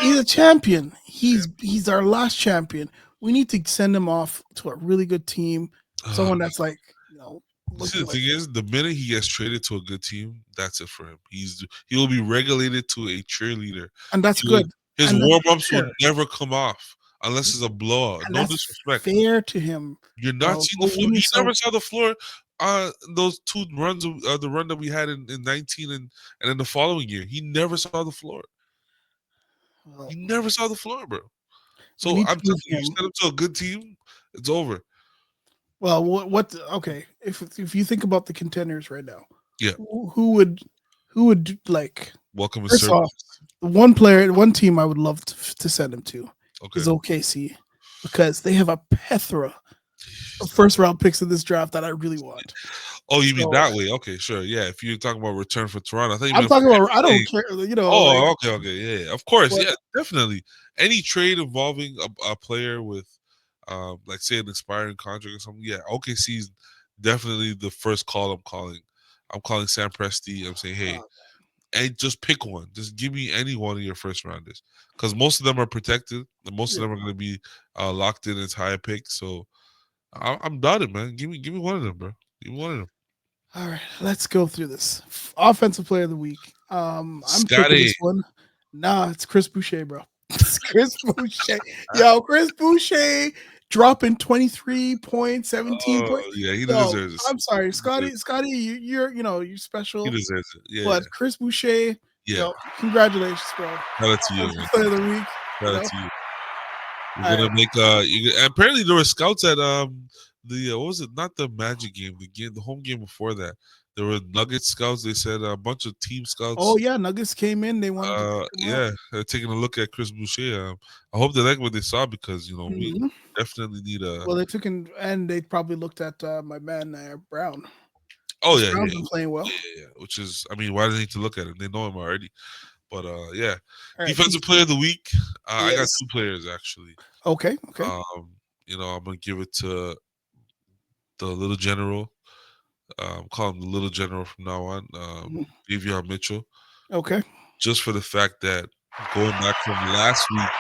He's a champion. Champ. He's our last champion. We need to send him off to a really good team, someone that's like See, looking the like thing is, the minute he gets traded to a good team, that's it for him. He will be regulated to a cheerleader. and that's He will, good, his and that's warm ups will fair, never come off unless it's a blowout. and No that's disrespect. fair to him. You're not seeing the We floor. need He some. never saw the floor. Those two runs, the run that we had in 19 and then the following year, he never saw the floor. He Well, never saw the floor, bro. we So need I'm to move telling you, you him. send him to a good team, it's over. Well, what? Okay, if you think about the contenders right now, Yeah, who would like? welcome his First off, service. the one player, one team I would love to send him to Okay. is OKC because they have a plethora of first round picks in this draft that I really want. Oh, you mean So that way? Okay, sure. Yeah, if you're talking about return for Toronto, I thought you I'm meant for talking about. I anything. don't care. Like Oh, okay, yeah, of course, what? yeah, definitely. Any trade involving a player with, like say an expiring contract or something, yeah, OKC's definitely the first call I'm calling. I'm calling Sam Presti. I'm saying, hey, Uh, and just pick one. Just give me any one of your first rounders, because most of them are protected, and most of yeah. them are going to be locked in as high picks. So I'm done, man. Give me one of them, bro. Give me one of them. All right, let's go through this. Offensive player of the week. I'm picking Scotty. this one. Nah, it's Chris Boucher, bro. It's Chris Boucher. Yo, Chris Boucher dropping 23 points, 17 Oh points. yeah, he Yo, deserves it. I'm sorry, He deserves Scotty, you're He special. deserves it. Yeah, But Chris Boucher, yeah. congratulations, bro. Shout out to you, Offensive man. player of the week, Shout out to you. We're All gonna right. make apparently there were scouts at the what was it? Not the Magic game, the home game before that. There were Nugget scouts. They said a bunch of team Oh scouts. yeah, Nuggets came in. They wanted to pick him up. Yeah, they're taking a look at Chris Boucher. I hope they like what they saw because we Mhm. definitely need a. Well, they took in, and they probably looked at my man Brown. Oh Because yeah, Brown's yeah, been playing well. yeah. Which is, I mean, why do they need to look at him? They know him already. But yeah, All right, defensive player of the week. I got yes. two players actually. Okay, okay. Um, I'm gonna give it to the little general. Call him the little general from now on. Mhm. Davion Mitchell, Okay. just for the fact that going back from last week,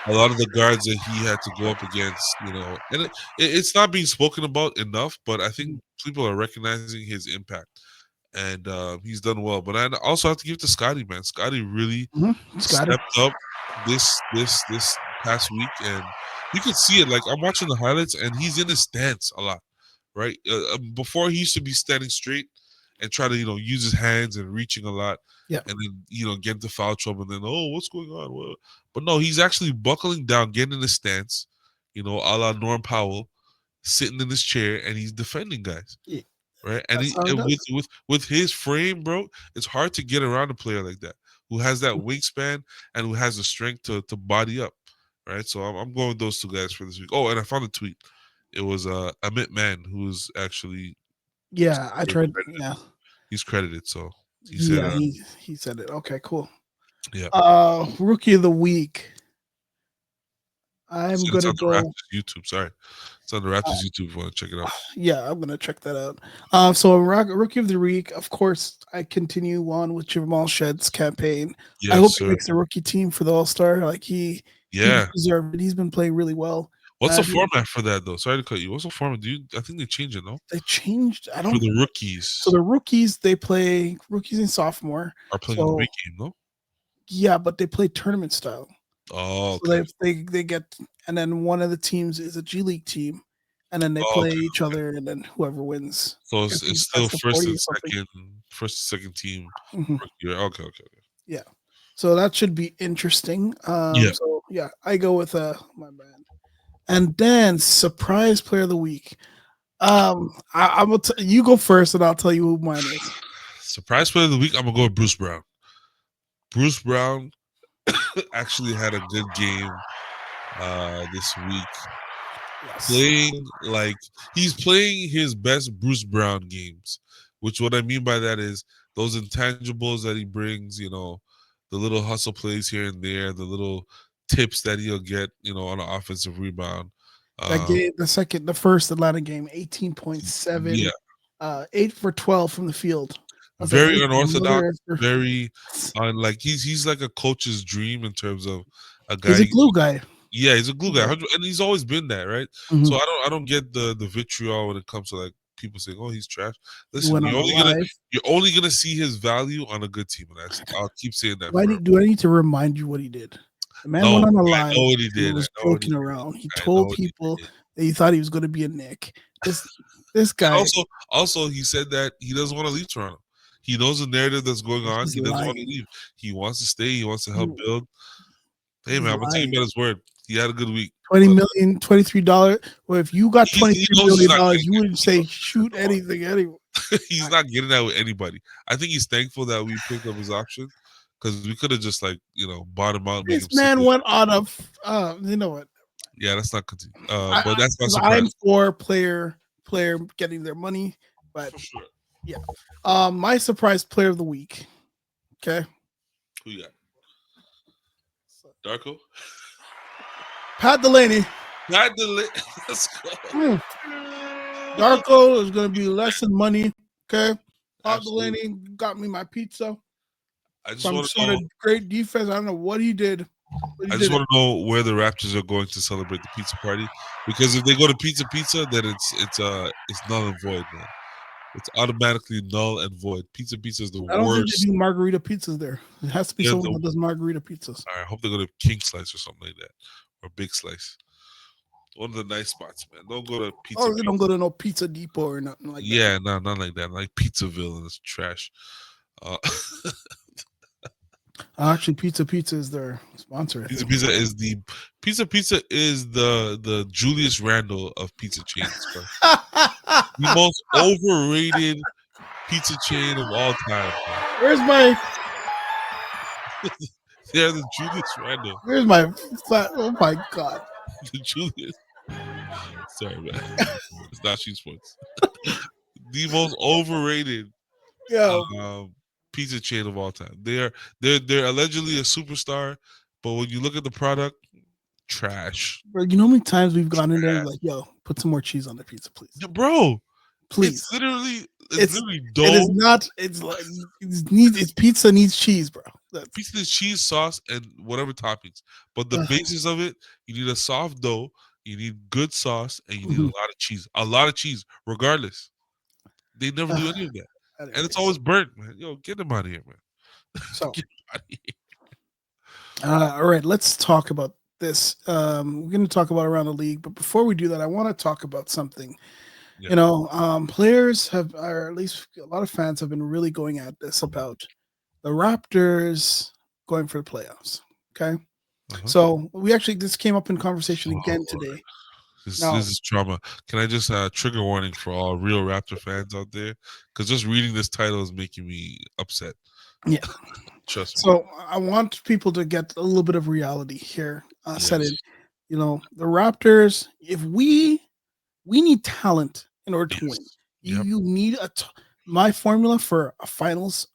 a lot of the guards that he had to go up against, and it's not being spoken about enough. But I think Mhm. people are recognizing his impact, and he's done well. But I also have to give it to Scotty, man. Scotty really Scotty. stepped up this past week, and you could see it. Like I'm watching the highlights, and he's in his stance a lot, right? Before he used to be standing straight and try to use his hands and reaching a lot, Yeah. and then get into foul trouble, and then what's going on? Well, but no, he's actually buckling down, getting in his stance, a la Norm Powell, sitting in his chair, and he's defending guys. Yeah. Right, and, That's how it and with does. with with his frame, bro, it's hard to get around a player like that who has that wingspan and who has the strength to body up, right? So I'm going with those two guys for this week. Oh, and I found a tweet. It was Amit Man who's actually Yeah, I tried. credited. Yeah. He's credited, so he said, Yeah, he said it. Okay, cool. yeah. Rookie of the week. He I'm said it's gonna on the go. Raptors YouTube. Sorry, it's on the Raptors YouTube. If you want to check it out. Yeah, I'm gonna check that out. So rookie of the week, of course, I continue on with Jamal Shedd's campaign. I Yes, hope he sir. makes the rookie team for the All Star. Like he Yeah. deserved it. He's been playing really well. What's the And format for that though? Sorry to cut you. What's the format? I think they changed it, no? they changed. I For don't. the So rookies the rookies they play rookies and sophomore. are playing in the So big game, no? yeah, but they play tournament style. Oh, So okay. they get, and then one of the teams is a G League team, and then they Oh, play okay. each other, and then whoever wins. So I guess it's it's still best of 40 or something. first and second team Mhm. per year. Okay, okay, okay. Yeah. So that should be interesting. Yeah. So yeah, I go with my man. And then surprise player of the week. I'm gonna you go first, and I'll tell you who mine is. Surprise player of the week. I'm gonna go with Bruce Brown. Bruce Brown actually had a good game this week. Yes. Playing like he's playing his best Bruce Brown games. Which what I mean by that is those intangibles that he brings. The little hustle plays here and there, the little tips that he'll get. On an offensive rebound. That Um, game, the first Atlanta game, 18.7, yeah, 8 for 12 from the field. I was like, very this unorthodox, mother effer. very like he's like a coach's dream in terms of a He's guy. a glue guy. Yeah, he's a glue Glue guy, guy. 100 and he's always been that, right? So Mhm. I don't get the vitriol when it comes to like people saying, "Oh, he's trash." He Listen, went on a live. you're only gonna see his value on a good team, and I'll keep saying that forever. Do I need to remind you what he did? The man No, went on a I live know what he and did. I was know what he joking did. around. He I know told what he people did. that he thought he was going to be a Nick. This And guy, also, he said that he doesn't want to leave Toronto. He knows the narrative that's going on. he's He doesn't want to lying. leave. He wants to stay. He wants to help He- build. Hey He's man, I'm gonna take him lying. at his word. He had a good week, 20 but million, $23. Well, if you got he $23 knows he's million, not dollars, getting you it. wouldn't say shoot anything anyway. He's not getting that with anybody. I think he's thankful that we picked up his option because we could have just like bought him out, make him This sit man there. went on a, you know what? Yeah, that's not continue. I, But that's my I, I'm surprise for player getting their money, but for sure. yeah. My surprise player of the week. Okay, Who you got? Darko. Pat Delaney. Not the Let's go. Mm. Darko is going to be less than money. Okay, Pat Absolutely. Delaney got me my pizza. I just Some want to sort of know. great defense. I don't know what he did, but he I just did it. want to know where the Raptors are going to celebrate the pizza party, because if they go to Pizza, then it's null and void, man. It's automatically null and void. Pizza is the I don't think they worst. do margarita pizzas there. It has to be They're someone the that does margarita pizzas. I hope they go to King Slice or something like that, or Big Slice. One of the nice spots, man. Don't go to Pizza Oh, they don't Pizza. go to no Pizza Depot or nothing like that. Yeah, no, not like that. Like Pizzaville and it's trash. Uh, Actually, Pizza is their sponsor, I Pizza think. Pizza is the Pizza is the Julius Randle of pizza chains, bro. The most overrated pizza chain of all time, bro. Where's my They're the Julius Randle. where's my oh my god. The Julius. Sorry, man. It's not Shoe Sports. The most overrated Yeah. um, pizza chain of all time. They're allegedly a superstar, but when you look at the product, trash. Bro, you know how many times we've gone in there Trash. like, yo, put some more cheese on the pizza, please. Yeah, bro, Please. it's literally It is dough, not it's like it's pizza needs cheese, bro. That's pizza is cheese sauce and whatever toppings. But the basis of it, you need a soft dough, you need good sauce, and you need a mhm. lot of cheese. A lot of cheese, regardless. They never do any of that. And it's Anyways. always burnt, man. Yo, get them out of here, man. So Get 'em outta here. all right, let's talk about this. We're gonna talk about around the league, but before we do that, I want to talk about something. Yeah. Players have, or at least a lot of fans have been really going at this about the Raptors going for the playoffs. Okay. Uh-huh. So this came up in conversation Oh, again Lord. today. This Now, is trauma. Can I just trigger warning for all real Raptor fans out there? Because just reading this title is making me upset. yeah. Trust me. So I want people to get a little bit of reality here set in. Yes. The Raptors, if we need talent in order to win. Yes. Yep. You need my formula for a finals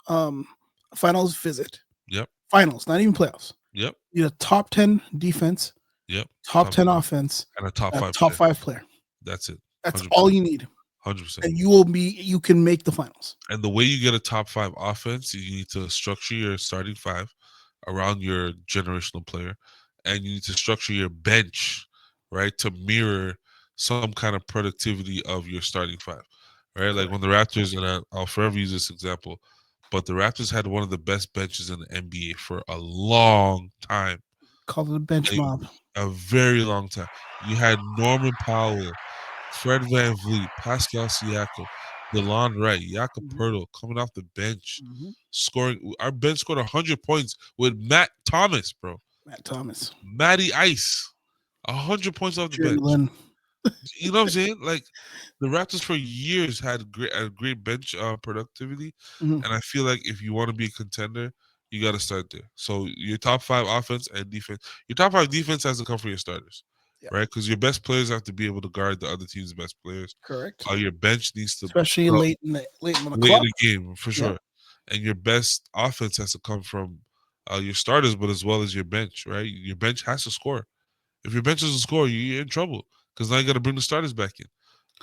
visit. Yep. Finals, not even playoffs. Yep. You need a top 10 defense, Yep. top 10 offense, and a top a five top player. 5 player. That's it. That's 100%. all you need. 100%. And you can make the finals. And the way you get a top 5 offense, you need to structure your starting 5 around your generational player, and you need to structure your bench, right, to mirror some kind of productivity of your starting 5, right? Like when the Raptors, and I'll forever use this example, but the Raptors had one of the best benches in the NBA for a long time, Call it a bench mob. a very long time. You had Norman Powell, Fred Van Vliet, Pascal Siakam, DeLon Wright, Jakob Mhm. Poeltl coming off the bench, Mhm. scoring. Our bench scored 100 points with Matt Thomas, bro. Matt Thomas, Matty Ice, 100 points off the bench. Chamberlain. You know what I'm saying? Like the Raptors for years had great bench productivity, Mhm. and I feel like if you want to be a contender, you got to start there. So your top five offense and defense, your top five defense has to come from your starters, Yeah, right? Because your best players have to be able to guard the other team's best players. correct. Your bench needs to Especially put up late in the late in clock. the game for Yeah, sure, and your best offense has to come from your starters, but as well as your bench, right? Your bench has to score. If your bench doesn't score, you're in trouble because now you got to bring the starters back in.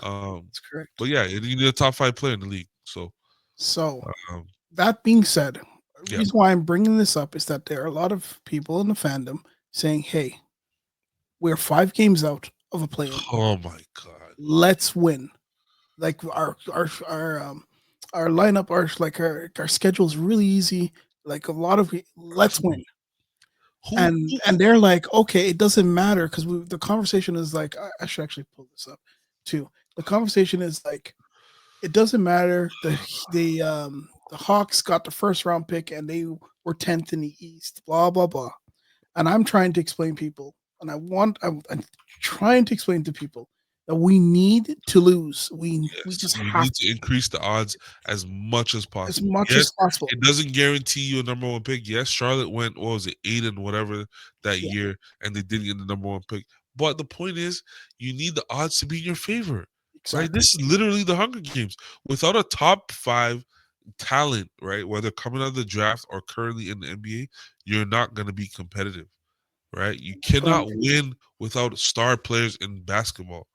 that's But correct. yeah, you need a top five player in the league. So So um, that being said, the yeah. reason why I'm bringing this up is that there are a lot of people in the fandom saying, "Hey, we're 5 games out of a play-in. Oh my god. Let's win." Like our lineup, our schedule is really easy. Like a lot of let's win. And they're like, okay, it doesn't matter because the conversation is like, I should actually pull this up too. The conversation is like, it doesn't matter. The Hawks got the first round pick and they were 10th in the East. Blah blah blah. And I'm trying to explain people, and I'm trying to explain to people that we need to lose. We Yes, just you have need to increase the odds as much as as possible. much Yes, as possible. it doesn't guarantee you a number one pick. Yes, Charlotte went, what was it, 8 and whatever that Yeah, year, and they didn't get the number one pick. But the point is, you need the odds to be in your favor, right? exactly. This is literally the Hunger Games. Without a top five talent, right, whether coming out of the draft or currently in the NBA, you're not going to be competitive, right? You That's what I'm cannot thinking. win without star players in basketball.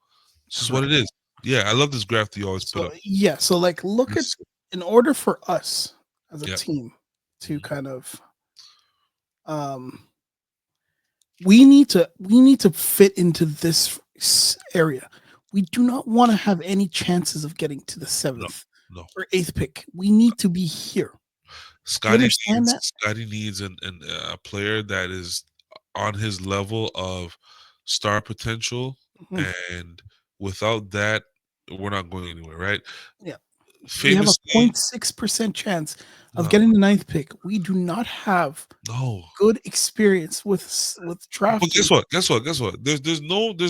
This is what it Correct. is. Yeah, I love this graph that you always put So up. yeah, so like look at Yes. in order for us as a Yeah. team to Mhm. kind of um we need to fit into this area. We do not want to have any chances of getting to the No, seventh no. or eighth pick. We need to be here. Do you understand that? Scotty needs a player that is on his level of star potential, Mhm. and without that, we're not going anywhere, right? Yeah. We have a Famously, 0.6% chance of no, getting the ninth pick. We do not have no. good experience with But guess drafting. what? Guess what? Guess what? There's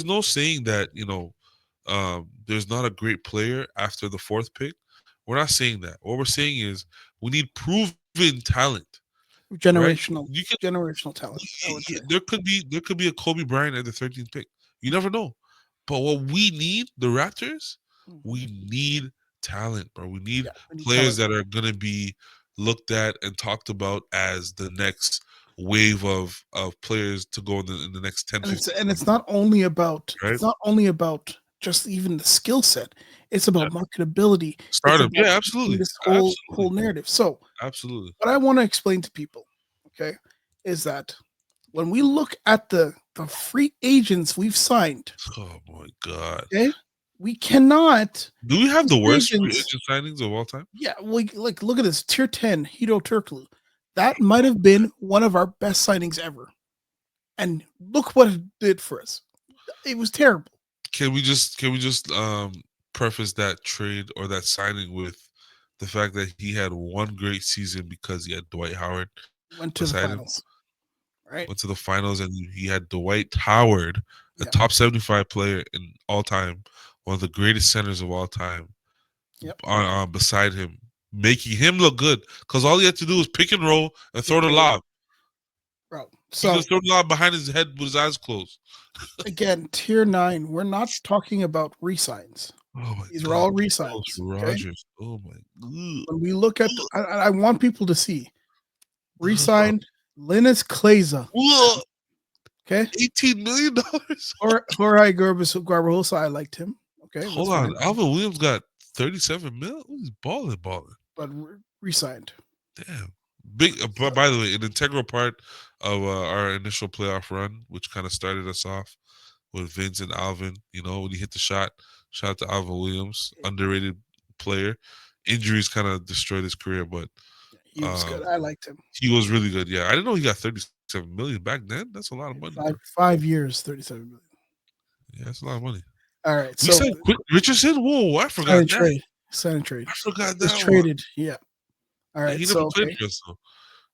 no saying that there's not a great player after the fourth pick. We're not saying that. What we're saying is we need proven talent, right? Generational You can generational talent, I would say. there could be a Kobe Bryant at the 13th pick. You never know. But what we need, the Raptors, Mhm. we need talent, bro. We need Yeah, we need players talent. that are gonna be looked at and talked about as the next wave of players to go in the next 10, And it's 15 and years, it's not only about right? just even the skill set. It's about marketability. It's Stardom. about Yeah, pushing absolutely. this whole Absolutely. narrative. So Absolutely. what I want to explain to people, okay, is that when we look at the free agents we've signed, Oh my god. okay, we cannot Do we have these the free worst free agents. agent signings of all time? Yeah, like look at this tier 10 Hito Turkoglu. That might have been one of our best signings ever. And look what it did for us. It was terrible. Can we just preface that trade or that signing with the fact that he had one great season because he had Dwight Howard Went to the beside him, finals, right? went to the finals, and he had Dwight Howard, a Yeah. top 75 player in all time, one of the greatest centers of all time, Yep. beside him, making him look good because all he had to do was pick and roll and throw Pick the and roll, lob. bro. He So could throw the lob behind his head with his eyes closed. again, tier 9, we're not talking about resigns. Oh my These are god, all Carlos resigns. Okay. Rogers. Oh my god. When we look at I want people to see resigned Linus Kleza. Ugh. Okay. $18 million. Jorge Garbajosa, I liked him. Okay, that's Hold on, fine. Alvin Williams got 37 mil. He's balling, balling. But resigned. Damn. Big. So, By the way, an integral part of our initial playoff run, which kind of started us off with Vince and Alvin. You know, when he hit the shot, shout out to Alvin Williams, underrated player. Injuries kind of destroyed his career, but yeah, he was good. um, I liked him. he was really good. Yeah, I didn't know he got 37 million back then. That's a lot of money, bro. 5 years, 37 million. Yeah, that's a lot of money. All right. We So said Quinn Richardson. Whoa, I sign forgot and that. trade. Sign and trade. I forgot Just that one. traded. Yeah. All Yeah, right. he never So played okay. for us though.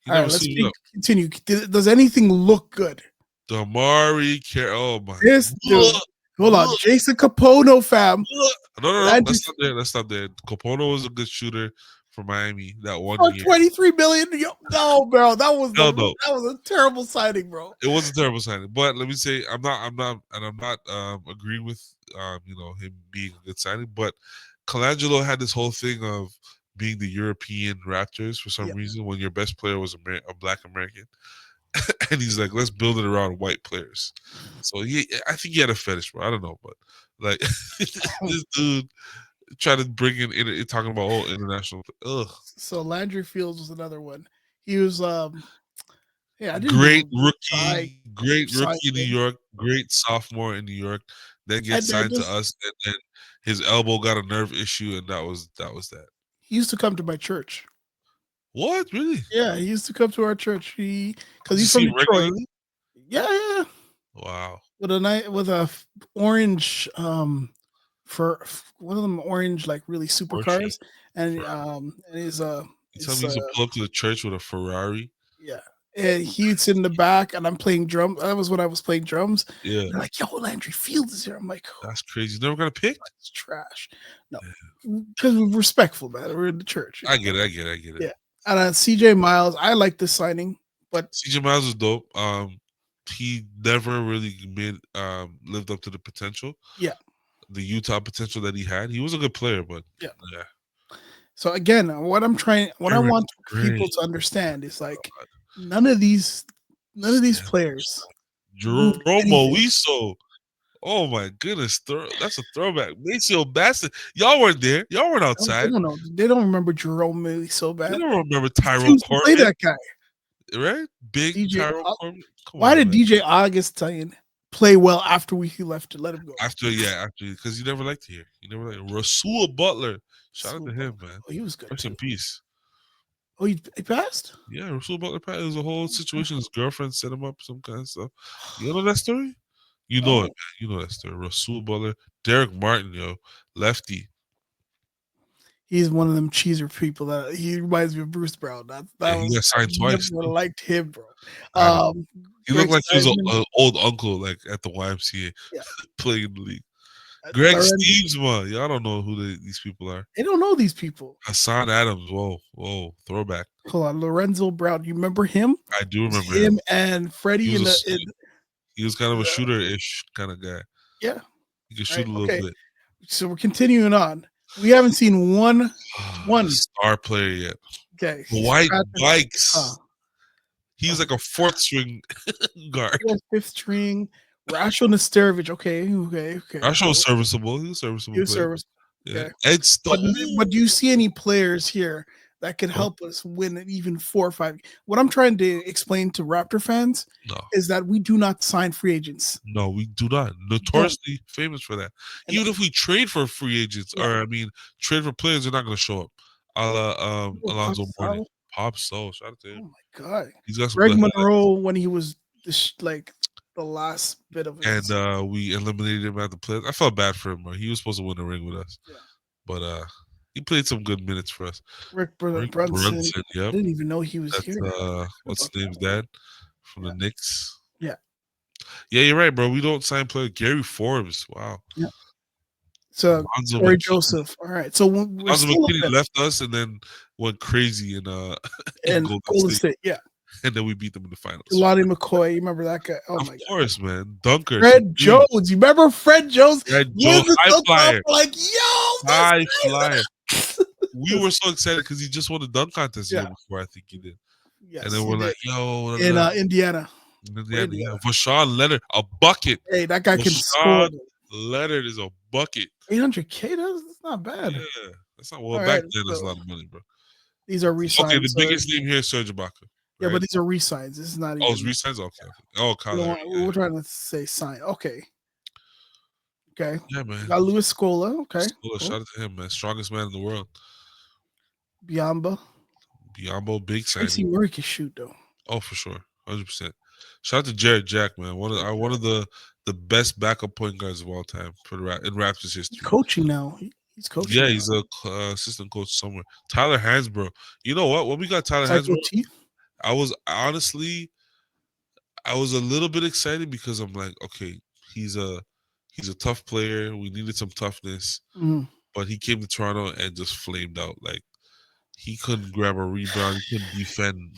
He All never right. Let's suited up. continue. Does anything look good? Damari Oh my. This dude. Ugh, Hold on. ugh, Jason Capono, fam. ugh. No. Landry Let's stop there. Let's stop there. Copono was a good shooter for Miami that one for year. 23 million. No, bro. Hell no. That was a terrible signing, bro. It was a terrible signing. But let me say, I'm not agreeing with him being a good signing. But Colangelo had this whole thing of being the European Raptors for some Yeah. reason when your best player was a Black American, and he's like, let's build it around white players. So I think he had a fetish, bro. I don't know, but like this dude tried to bring in talking about international. Ugh. So Landry Fields was another one. He was yeah, I didn't Great know I rookie signed in New him. York, great sophomore in New York, then gets And then signed to just us, and then his elbow got a nerve issue, and that was that. he used to come to my church. What really? Yeah, he used to come to our church. Because Did you he's see from him Detroit. regularly? Yeah, yeah. Wow. With a night with a orange for one of them orange like really Porsche. supercars, and You tell me his he's to pull up to the church with a Ferrari? yeah. And he'd sit in the back, and I'm playing drums. That was when I was playing drums. Yeah, They're like, "Yo, Landry Fields is here." I'm like, "Oh, that's crazy. You never got picked? it's trash." No, because we're respectful, man. We're in the church. I get it. I get it. Yeah. And CJ Miles, I like this signing, but CJ Miles is dope. He never really lived up to the potential, yeah, the Utah potential that he had. He was a good player, but yeah. yeah. So again, what I Aaron want Gray. people to understand is like none of these players moved Jerome anything. Moiso. Oh my goodness, that's a throwback. Maceo Bassett. Y'all weren't there. Y'all weren't They outside. don't know. They don't remember Jerome Millie so You bad. don't remember He Tyrell refused to play Corbin, that guy. right? Big DJ. Tyrell Corbin. Come Why on, did man. DJ Augustine play well after he left to let him go? After because you never liked to hear. You never liked Rasul Butler. Shout out So, to him, man. oh, he was good Rest in too. peace. Oh, he passed. Yeah, Rasul Butler. It was a whole situation. His girlfriend set him up, some kind of stuff. You know that story? You know it, Oh, man. You know that story. Rasul Butler, Derek Martin, lefty. he's one of them cheeser people that he reminds me of Bruce Brown. Yeah, he got I signed twice. never liked him, bro. I know. He Greg looked like he was Steinman, an old uncle, like at the YMCA, yeah. playing in the league. Greg Lorenzo, Stevesma. Y'all don't know who these people are. they don't know these people. Hassan Adams. Whoa, throwback. Hold on, Lorenzo Brown. You remember him? I do It was remember him. him and He Freddie was he was kind of a the shooter-ish kind of guy. yeah. He could Right. shoot a little Okay. bit. So we're continuing on. We haven't seen one. The star player yet. Okay. White Patrick, Bikes. He's like a fourth string guard. fifth string. Rasho Nesterovich. Okay. Rasho was serviceable. He was a serviceable He was player. service. Yeah. Okay. Ed Stone. But do you see any players here that could No, help us win even 4 or 5? What I'm trying to explain to Raptor fans no, is that we do not sign free agents. no, we do not. We don't. Notoriously famous for that. And Even if we trade for free agents, yeah, or I mean, trade for players, they're not going to show up. A la Pop Alonzo Mourning. Sal. Pop Soul. Shout out to Oh him. my god. He's got some Greg good highlights. Monroe when he was like the last bit of his And we eliminated him at the playoffs. I felt bad for him, bro. He was supposed to win the ring with us. yeah. But he played some good minutes for us. Rick Rick Brunson. Brunson, I yep. didn't even know he was That's here. what's his name's dad from the Knicks. Yeah. Yeah, you're right, bro. We don't sign players. Gary Forbes. Wow. Yeah. So Lonzo Corey McKinney. Joseph. All right. So we're Lonzo still McKinney left us and then went crazy in in in Golden State. Yeah. And then we beat them in the finals. Lonnie McCoy. You remember that guy? Oh Of my god. course, man. Dunker. Fred Jones. You remember Fred Jones? Fred Jones, high flyer. Like, yo, High flyer. We were so excited because he just won the dunk contest the year before, I think he did. Yes, and then we're like, yo, in Indiana. Yeah. Vashawn Leonard, a bucket. Hey, that guy can score. Leonard is a bucket. 800K, that's not bad. Yeah, that's not well. All back right, then, that's a lot of money, bro. These are resigns. Okay, the biggest name here is Serge Ibaka. Yeah, but these are resigns. This is not even. Oh, it's resigns. Okay. Oh, Kyler. We're trying to say sign. Okay. Yeah, man. Got Luis Scola. Okay. Scola, cool. Shout out to him, man. Strongest man in the world. Biombo, big signing. Tracy Murray can shoot though. Oh, for sure, 100%. Shout out to Jared Jack, man. One of the the best backup point guards of all time for in Raptors He's history. coaching now. He's coaching Yeah, now. he's a assistant coach somewhere. Tyler Hansbrough. You know what? When we got Tyler Psycho Hansbrough, T. I was honestly I was a little bit excited because I'm like, okay, he's a he's a tough player. We needed some toughness, Mm. but he came to Toronto and just flamed out. Like he couldn't grab a rebound, he couldn't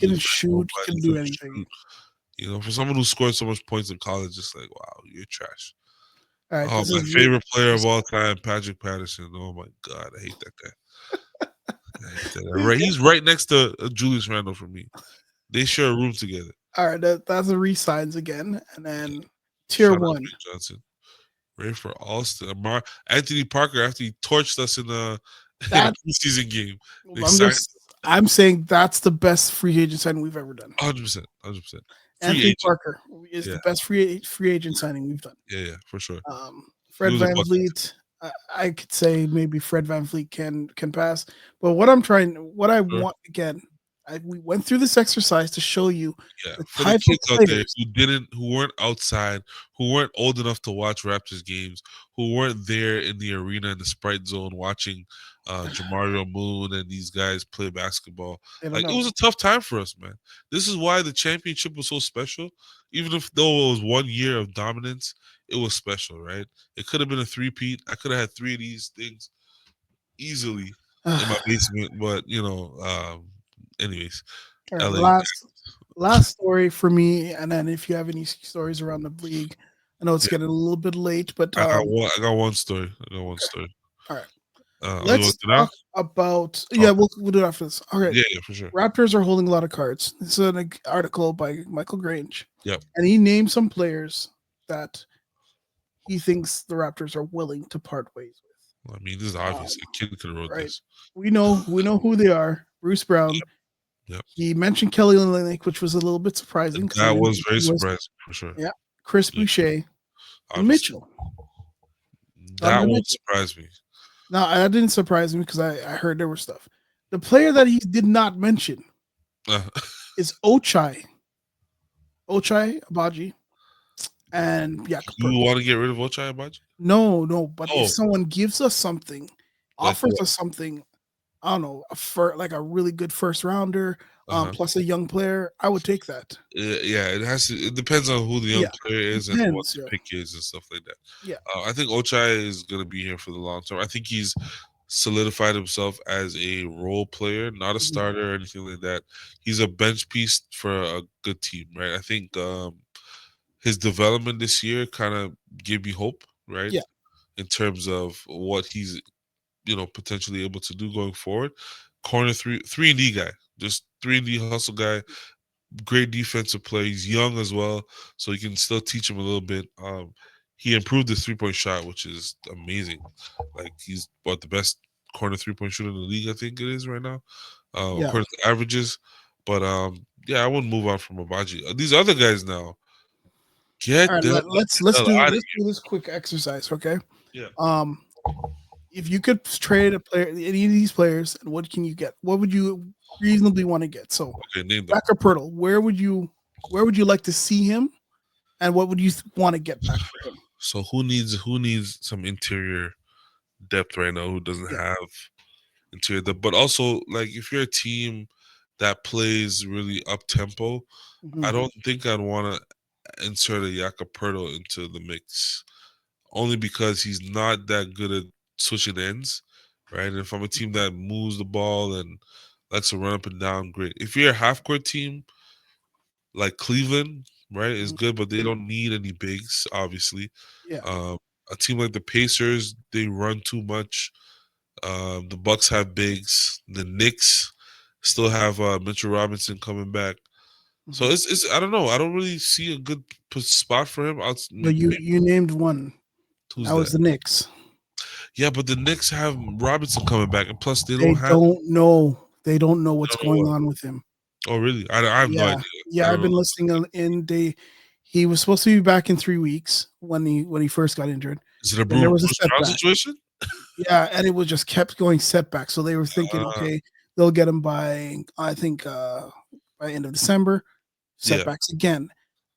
Couldn't defend shoot. He nobody, he couldn't do couldn't anything. shoot. For someone who scored so much points in college, just like wow, you're trash. All right, Oh, this my is favorite player of all time, Patrick Patterson. Oh my god, I hate that guy. I hate that guy. Right, he's right next to Julius Randle for me. They share a room together. all right. That's the re-signs again, and then tier Shout out one. Ray Johnson. Ray for Alston. Anthony Parker after he torched us in a in a That preseason game. They I'm signed just I'm saying that's the best free agent signing we've ever done. 100%, 100%. Free Anthony agent. Parker is Yeah, the best free agent signing we've done. yeah, for sure. He Fred was a Van bucket. Vliet, I could say maybe Fred Van Vliet can pass, but what I Sure. want again, we went through this exercise to show you Yeah, the for the type of kids out there players. who weren't outside, who weren't old enough to watch Raptors games, who weren't there in the arena in the Sprite Zone watching Jamario Moon and these guys play basketball. I don't Like it know. was a tough time for us, man. This is why the championship was so special. Even if though it was 1 year of dominance, it was special, right? It could have been a three-peat. I could have had three of these things easily in my basement, but anyways, All right, LA. last story for me, and then if you have any stories around the league, I know it's Yeah, getting a little bit late, but I got one story. I got one okay, story. all right. You want Let's to do now? talk about Okay. we'll do it after this. Okay, Yeah, yeah, for sure. Raptors are holding a lot of cards. This is an article by Michael Grange, Yep. and he named some players that he thinks the Raptors are willing to part ways I mean, this is with. obvious. A kid could have wrote Right, this. we know who they are. Bruce Brown. Yep. Yep. He mentioned Kelly Olynyk, which was a little bit surprising because I That didn't was think very he was. surprising for sure. Yeah, Chris Yeah, Boucher and obviously. Mitchell. That Donovan one Mitchell. surprised me. No, that didn't surprise me because I heard there was stuff. The player that he did not mention Uh, is Ochai Abaji, and Jakob you Pertl. want to get rid of Ochai Abaji? No, but if Oh, someone gives us something, like offers what? us something, I don't know, like a really good first rounder, Uh-huh. plus a young player, I would take that. Yeah, it has to. It depends on who the young Yeah, player is and what depends. the Yeah, pick is and stuff like that. yeah. I think Ochai is going to be here for the long term. I think he's solidified himself as a role player, not a Mhm. starter or anything like that. He's a bench piece for a good team, right? I think his development this year kind of gave me hope, right? Yeah, In terms of what he's potentially able to do going forward. Corner three and D guy, just 3 and D hustle guy. Great defensive play. He's young as well, so you can still teach him a little bit. He improved his 3-point shot, which is amazing. Like he's about the best corner 3-point shooter in the league. I think it is right now, yeah. according to averages. But yeah, I wouldn't move on from Abaji. These other guys now, All get right, the let's hell do out of this quick exercise, okay? here. Yeah. Um, if you could trade a player, any of these players, and what can you get? What would you reasonably want to get? So, Okay, name them. Jakob Pertl, where would you like to see him, and what would you want to get back for him? So who needs some interior depth right now? Who doesn't Yeah. have interior depth? But also, like, if you're a team that plays really up tempo, I Mhm. don't think I'd want to insert a Jakob Pertl into the mix, only because he's not that good at switching ends, right? And if I'm a team that moves the ball and likes to run up and down, great. If you're a half court team like Cleveland, right, is Mhm. good, but they don't need any bigs, obviously. Yeah. Um, a team like the Pacers, they run too much. The Bucks have bigs. The Knicks still have Mitchell Robinson coming back. So Mhm. it's I don't know. I don't really see a good spot for him. But you named one. Who's That was that? the Knicks. Yeah, but the Knicks have Robinson coming back, and plus they They don't have. don't know. They don't know I what's don't know going what. on with him. Oh, really? I have no Yeah, idea. I yeah. I've don't know. been listening in. He was supposed to be back in 3 weeks when he first got injured. Is it a Then there was a Bruce Brown setback. situation? Yeah, and it was just kept going setback. So they were thinking, Uh, okay, they'll get him by I think by end of December. yeah. Setbacks again.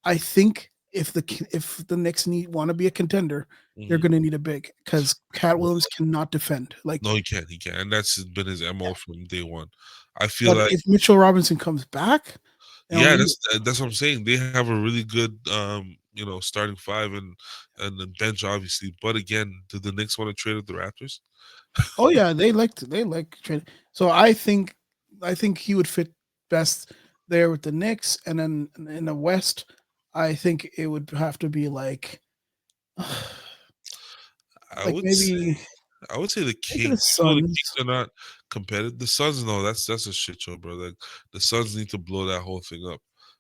I think if the Knicks want to be a contender, they're Mhm. going to need a big because Cat Williams cannot defend. Like, No, he can't. He can't, and that's been his MO from day one. I feel but like, if Mitchell Robinson comes back, they'll yeah, need it. that's what I'm saying. They have a really good, starting five and the bench, obviously. But again, do the Knicks want to trade with the Raptors? Oh yeah, they like trade. So I think he would fit best there with the Knicks, and then in the West, I think it would have to be I like would say, maybe the maybe the Kings. Even though the Suns, Kings are not competitive, the Suns, no, that's a shit show, bro. Like the Suns need to blow that whole thing up.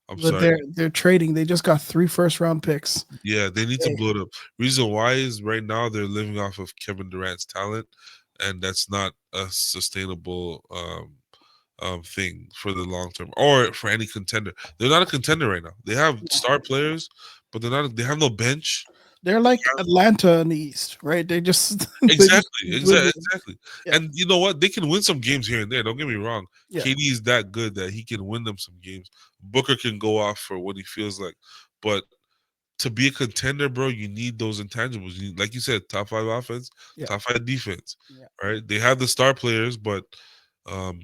I'm but sorry. they're trading. They just got 3 first-round picks. Yeah, they need to They, blow it up. Reason why is right now they're living off of Kevin Durant's talent, and that's not a sustainable thing for the long term or for any contender. They're not a contender right now. They have star players, but they're not. They have no bench. they're like Atlanta in the East, right? They just they just Exactly, live in. exactly. Yeah, And you know what? They can win some games here and there. Don't get me wrong. yeah, KD is that good that he can win them some games. Booker can go off for what he feels like, but to be a contender, bro, you need those intangibles. Like you said, top five offense, yeah, top five defense. yeah, Right? They have the star players, but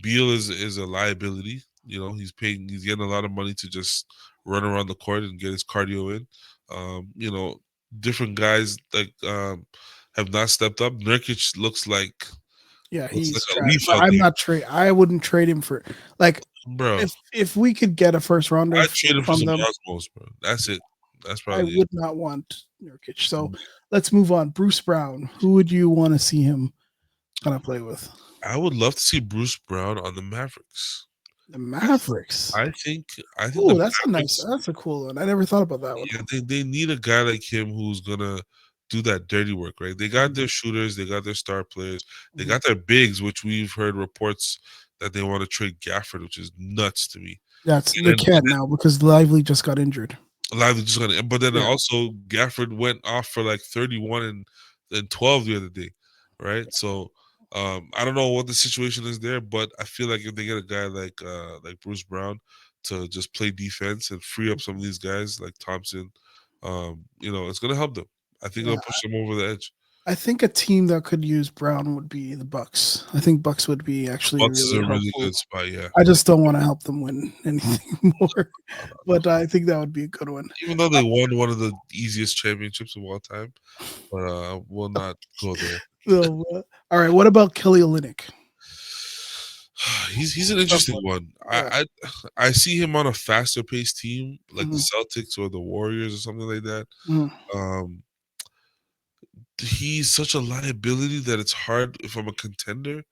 Beal is a liability. He's getting a lot of money to just run around the court and get his cardio in. Um, you know, Different guys like have not stepped up. Nurkic yeah. looks He's like a trash, leaf but out I'm there, not trade. I wouldn't trade him for like bro. if we could get a first rounder I'd trade him for from some them. Osmos, bro. That's it. That's I probably it. would not want Nurkic. So let's move on. Bruce Brown. Who would you want to see him kind of play with? I would love to see Bruce Brown on the Mavericks. The Mavericks. I think I think the Oh, that's a nice. Mavericks, That's a cool one. I never thought about that one. yeah, they need a guy like him who's gonna do that dirty work, right? They got Mhm, their shooters, they got their star players, they mhm. got their bigs, which we've heard reports that they want to trade Gafford, which is nuts to me. That's And they then can't now because Lively just got injured. Lively just gonna, but then Yeah, also Gafford went off for like 31 and 12 the other day, right? So I don't know what the situation is there, but I feel like if they get a guy like Bruce Brown to just play defense and free up some of these guys like Thompson, it's gonna help them. I think yeah. it'll push them over the edge. I think a team that could use Brown would be the Bucks. I think Bucks would be actually Bucks is really a really helpful. good spot, yeah. I just don't want to help them win anything more, No, no, no. but I think that would be a good one. Even though they won one of the easiest championships of all time, but we'll not go there. So, all right, what about Kelly Olynyk? He's an Tough interesting one. one. Yeah. I see him on a faster paced team like the Mhm, Celtics or the Warriors or something like that. mhm. Um, he's such a liability that it's hard if I'm a contender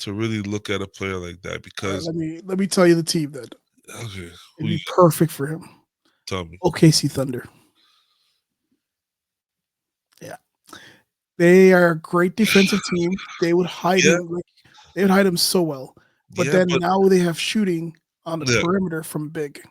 to really look at a player like that All right, because let me tell you the team that okay, who it'd you be perfect for him. tell me? OKC Thunder. Yeah, they are a great defensive team. They would hide Yeah, him like they would hide him so well. But yeah, then but now they have shooting on the yeah, perimeter from big.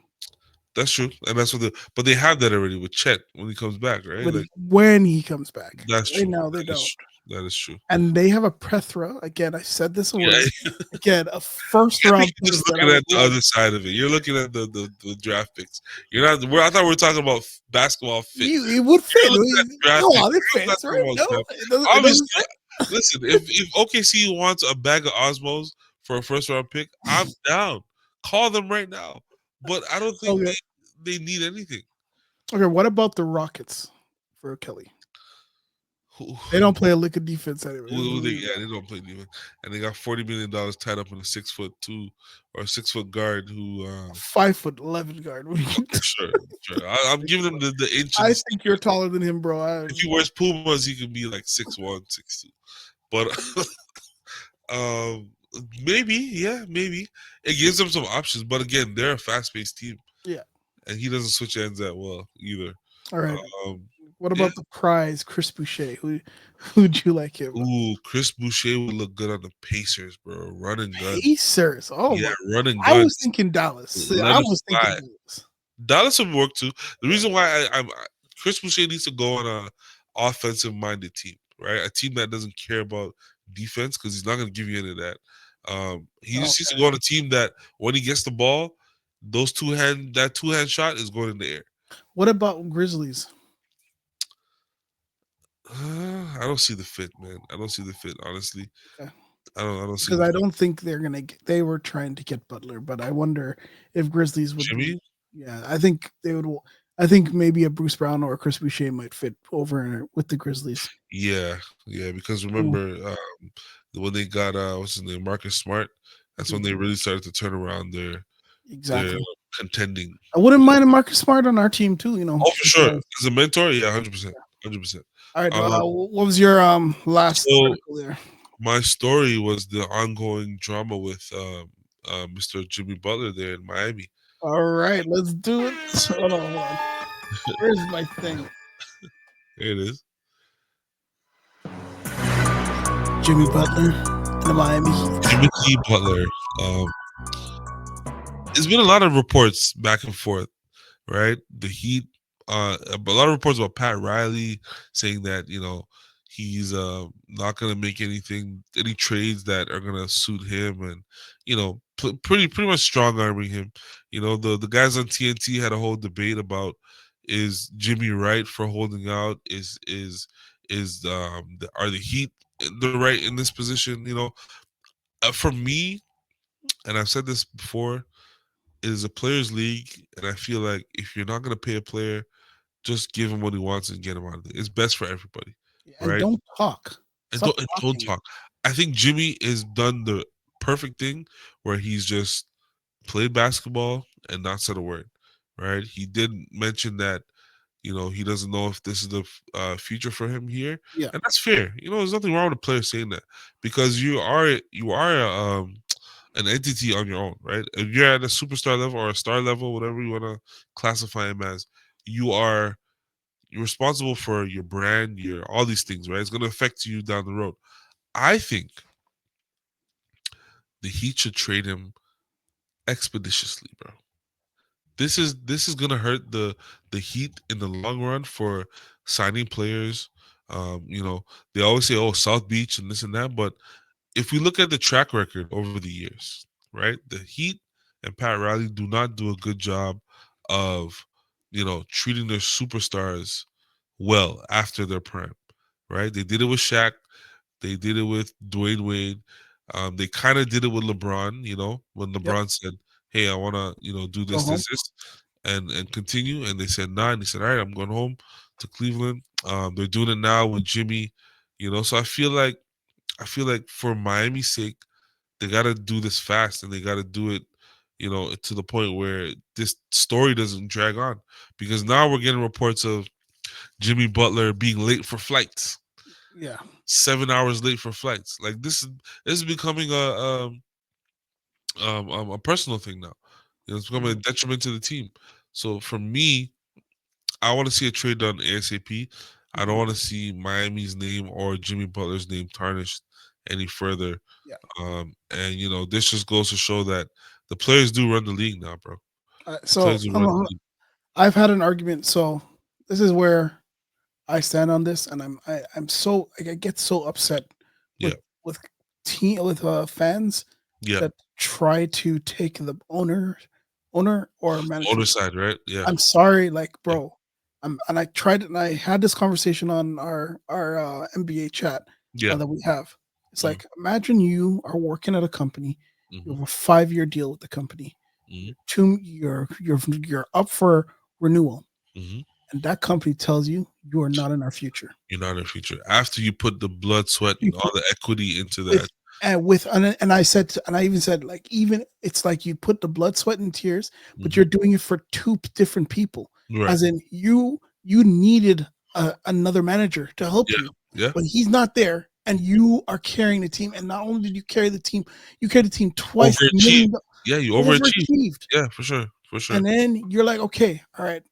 that's true, and that's what but they have that already with Chet when he comes back, right? Like When he comes back, that's right true. now they That is don't. true. That is true. And they have a plethora. Again, I said this Yeah, already. Again, a first I think round you're picks just that I looking would at the love. other side of it. You're looking at the draft picks. You're not. I thought we were talking about basketball fit. You it would You're fit. looking at Come draft picks. on, it I'm not fits, talking right? about No, draft. it doesn't Obviously, fit. listen. If OKC wants a bag of Osmos for a first round pick, I'm down. Call them right now. But I don't think Okay. they need anything. Okay, what about the Rockets for Kelly? Who, They don't play a lick of defense anyway. yeah, they don't play defense, and they got $40 million tied up in a 6'2" or 6 foot guard who. 5'11" guard. Okay, sure, sure. I'm giving him the inch and I the think you're stick. taller than him, bro. If he wears Pumas, he could be like 6'1", 6'2". But um, maybe, yeah, maybe it gives them some options. But again, they're a fast paced team, Yeah. and he doesn't switch ends that well either. All right. Um, What yeah. about the prize, Chris Boucher? Who'd you like him? Ooh, Chris Boucher would look good on the Pacers, bro. Running gun, Pacers. Oh yeah, my! running I was guns. thinking Dallas. Let I it was thinking fly. Dallas. Dallas would work too. The Yeah. reason why Chris Boucher needs to go on a offensive minded team, right? A team that doesn't care about defense because he's not going to give you any of that. He just needs to Okay. go on a team that when he gets the ball, that 2 hand shot is going in the air. What about Grizzlies? I don't see the fit, man. I don't see the fit, honestly. Okay. I don't see Because the I fit. don't think they're gonna. They were trying to get Butler, but I wonder if Grizzlies would be. Jimmy? Yeah, I think they would. I think maybe a Bruce Brown or a Chris Boucher might fit over with the Grizzlies. Yeah, yeah. Because Mm, remember, when they got what's his name, Marcus Smart, that's when mhm, they really started to turn around their exactly. contending. I wouldn't mind a Marcus Smart on our team too. Oh, for Since sure. As a mentor, yeah, 100%, 100%. all right. Um, What was your last so article there? my story was the ongoing drama with Mr. Jimmy Butler there in Miami. All right, let's do it. Hold on, hold on. Where's my thing? There it is. Jimmy Butler and the Miami Heat. Jimmy Butler. Um, there's been a lot of reports back and forth, right? The Heat, a lot of reports about Pat Riley saying that he's not gonna make any trades that are gonna suit him, and pretty much strong arming him. The guys on TNT had a whole debate about is Jimmy right for holding out? Are the Heat the right in this position? For me, and I've said this before, it is a players' league, and I feel like if you're not gonna pay a player, just give him what he wants and get him out of it. It's best for everybody, And right? don't talk. And Stop don't talking. talk. I think Jimmy has done the perfect thing where he's just played basketball and not said a word, right? He did mention that he doesn't know if this is the future for him here, Yeah, and that's fair. There's nothing wrong with a player saying that because you are an entity on your own, right? If you're at a superstar level or a star level, whatever you want to classify him as, you are you're responsible for your brand, your all these things, right? It's going to affect you down the road. I think the Heat should trade him expeditiously, bro. This is gonna hurt the Heat in the long run for signing players. They always say, "Oh, South Beach and this and that," but if we look at the track record over the years, right, the Heat and Pat Riley do not do a good job of, treating their superstars well after their prime, right? They did it with Shaq. They did it with Dwayne Wade. They kind of did it with LeBron. When yep. LeBron said, "Hey, I want to, do Go this, home. this, this," and continue, and they said, "Nah," and he said, "All right, I'm going home to Cleveland." They're doing it now with Jimmy. So I feel like for Miami's sake, they got to do this fast, and they got to do it, to the point where this story doesn't drag on, because now we're getting reports of Jimmy Butler being late for flights, Yeah. 7 hours late for flights. Like this is becoming a personal thing now. It's becoming a Mhm. detriment to the team. So for me, I want to see a trade done ASAP. I don't Mhm. want to see Miami's name or Jimmy Butler's name tarnished any further. Yeah. And this just goes to show that the players do run the league now, bro. The So players do run the league. I've had an argument. So this is where I stand on this, and I'm so like, I get so upset Yeah, with with with fans yeah. that try to take the owner or Owner management. side, right? Yeah, I'm sorry, like, yeah, bro. And I tried it, and I had this conversation on our NBA chat yeah. that we have. It's Mm-hmm, like, imagine you are working at a company, you mm-hmm, have a 5 year deal with the company. mm-hmm, You're up for renewal, mm-hmm. and that company tells you you are not in our future. You're not in the future. After you put the blood, sweat, You and all the equity into with that. and I said and I even said, like, even it's like you put the blood, sweat, and tears, but Hmm. you're doing it for different people. Right. As in, you needed another manager to help Yeah. you, Yeah. but he's not there, and you are carrying the team. And not only did you carry the team, you carried the team twice. Overachieve. Yeah, you overachieve. Overachieved. Yeah, for sure. For sure. And then you're like, okay, all right,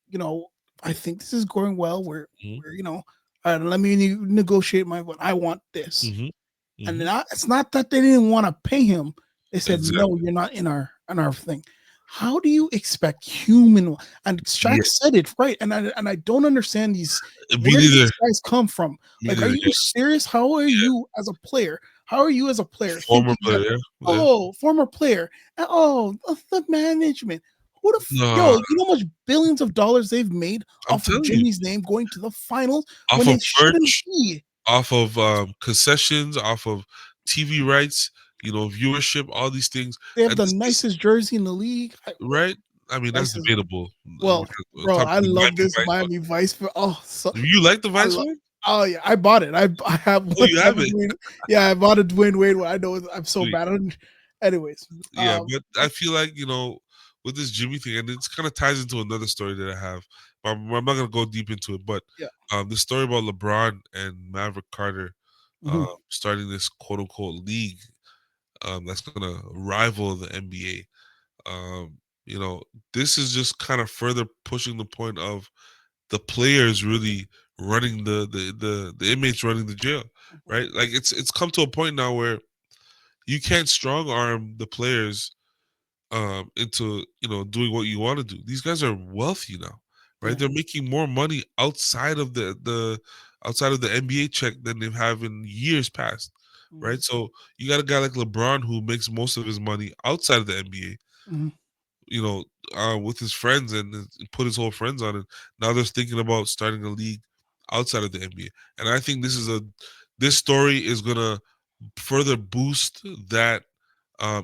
you know, I think this is going well. Hmm. All right, let me negotiate my what I want this. Hmm. And Hmm. it's not that they didn't want to pay him. They said, no, Exactly. you're not in our thing. How do you expect human? And Yeah. Shaq said it right, and I don't understand these. Me Where did neither. these guys come from? Me Like, are neither. you Yeah. serious? How are you as a player? How are you as a player Former thinking that? player. Yeah. Yeah. Oh, former player. Oh, the management. Yo, No, you know how much billions of dollars they've made I'm off of telling you, Jimmy's name going to the finals off when of it shouldn't merch, be. off of concessions, off of TV rights, viewership, all these things, They have and the this nicest jersey in the league. right. I mean, that's Price is debatable. well, We're bro. talking I about the love Miami this Vice one. Miami Vice. Oh, so Do you like the I Vice love. one? Oh yeah, I bought it. I have Oh, one. you I have have a it. Dwayne. Yeah, I bought a Dwayne Wade one. I know I'm so Sweet. bad on. Anyways, Yeah, but I like feel like with this Jimmy thing, and it's kind of ties into another story that I have. I'm not gonna go deep into it, but yeah, the story about LeBron and Maverick Carter mhm, starting this quote unquote league that's gonna rival the NBA. You know, this is just kind of further pushing the point of the players really running the inmates running the jail, mhm, right? Like it's come to a point now where you can't strong arm the players into doing what you want to do. These guys are wealthy now, right? yeah, They're making more money outside of the NBA check than they have in years past, mhm, right? So you got a guy like LeBron who makes most of his money outside of the NBA, mhm, you know, with his friends and put his whole friends on it. Now they're thinking about starting a league outside of the NBA, and I think this story is gonna further boost that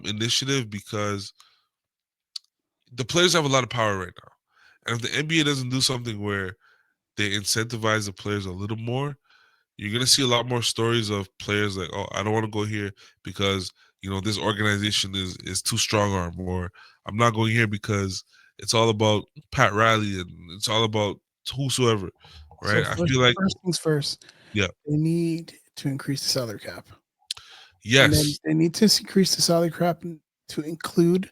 initiative because the players have a lot of power right now. And if the NBA doesn't do something where they incentivize the players a little more, you're gonna see a lot more stories of players like, oh, I don't want to go here because this organization is too strong arm, or I'm not going here because it's all about Pat Riley and it's all about whosoever, So right? I first, feel like first things first, yeah, they need to increase the salary cap, and then yes, they need to increase the salary cap to include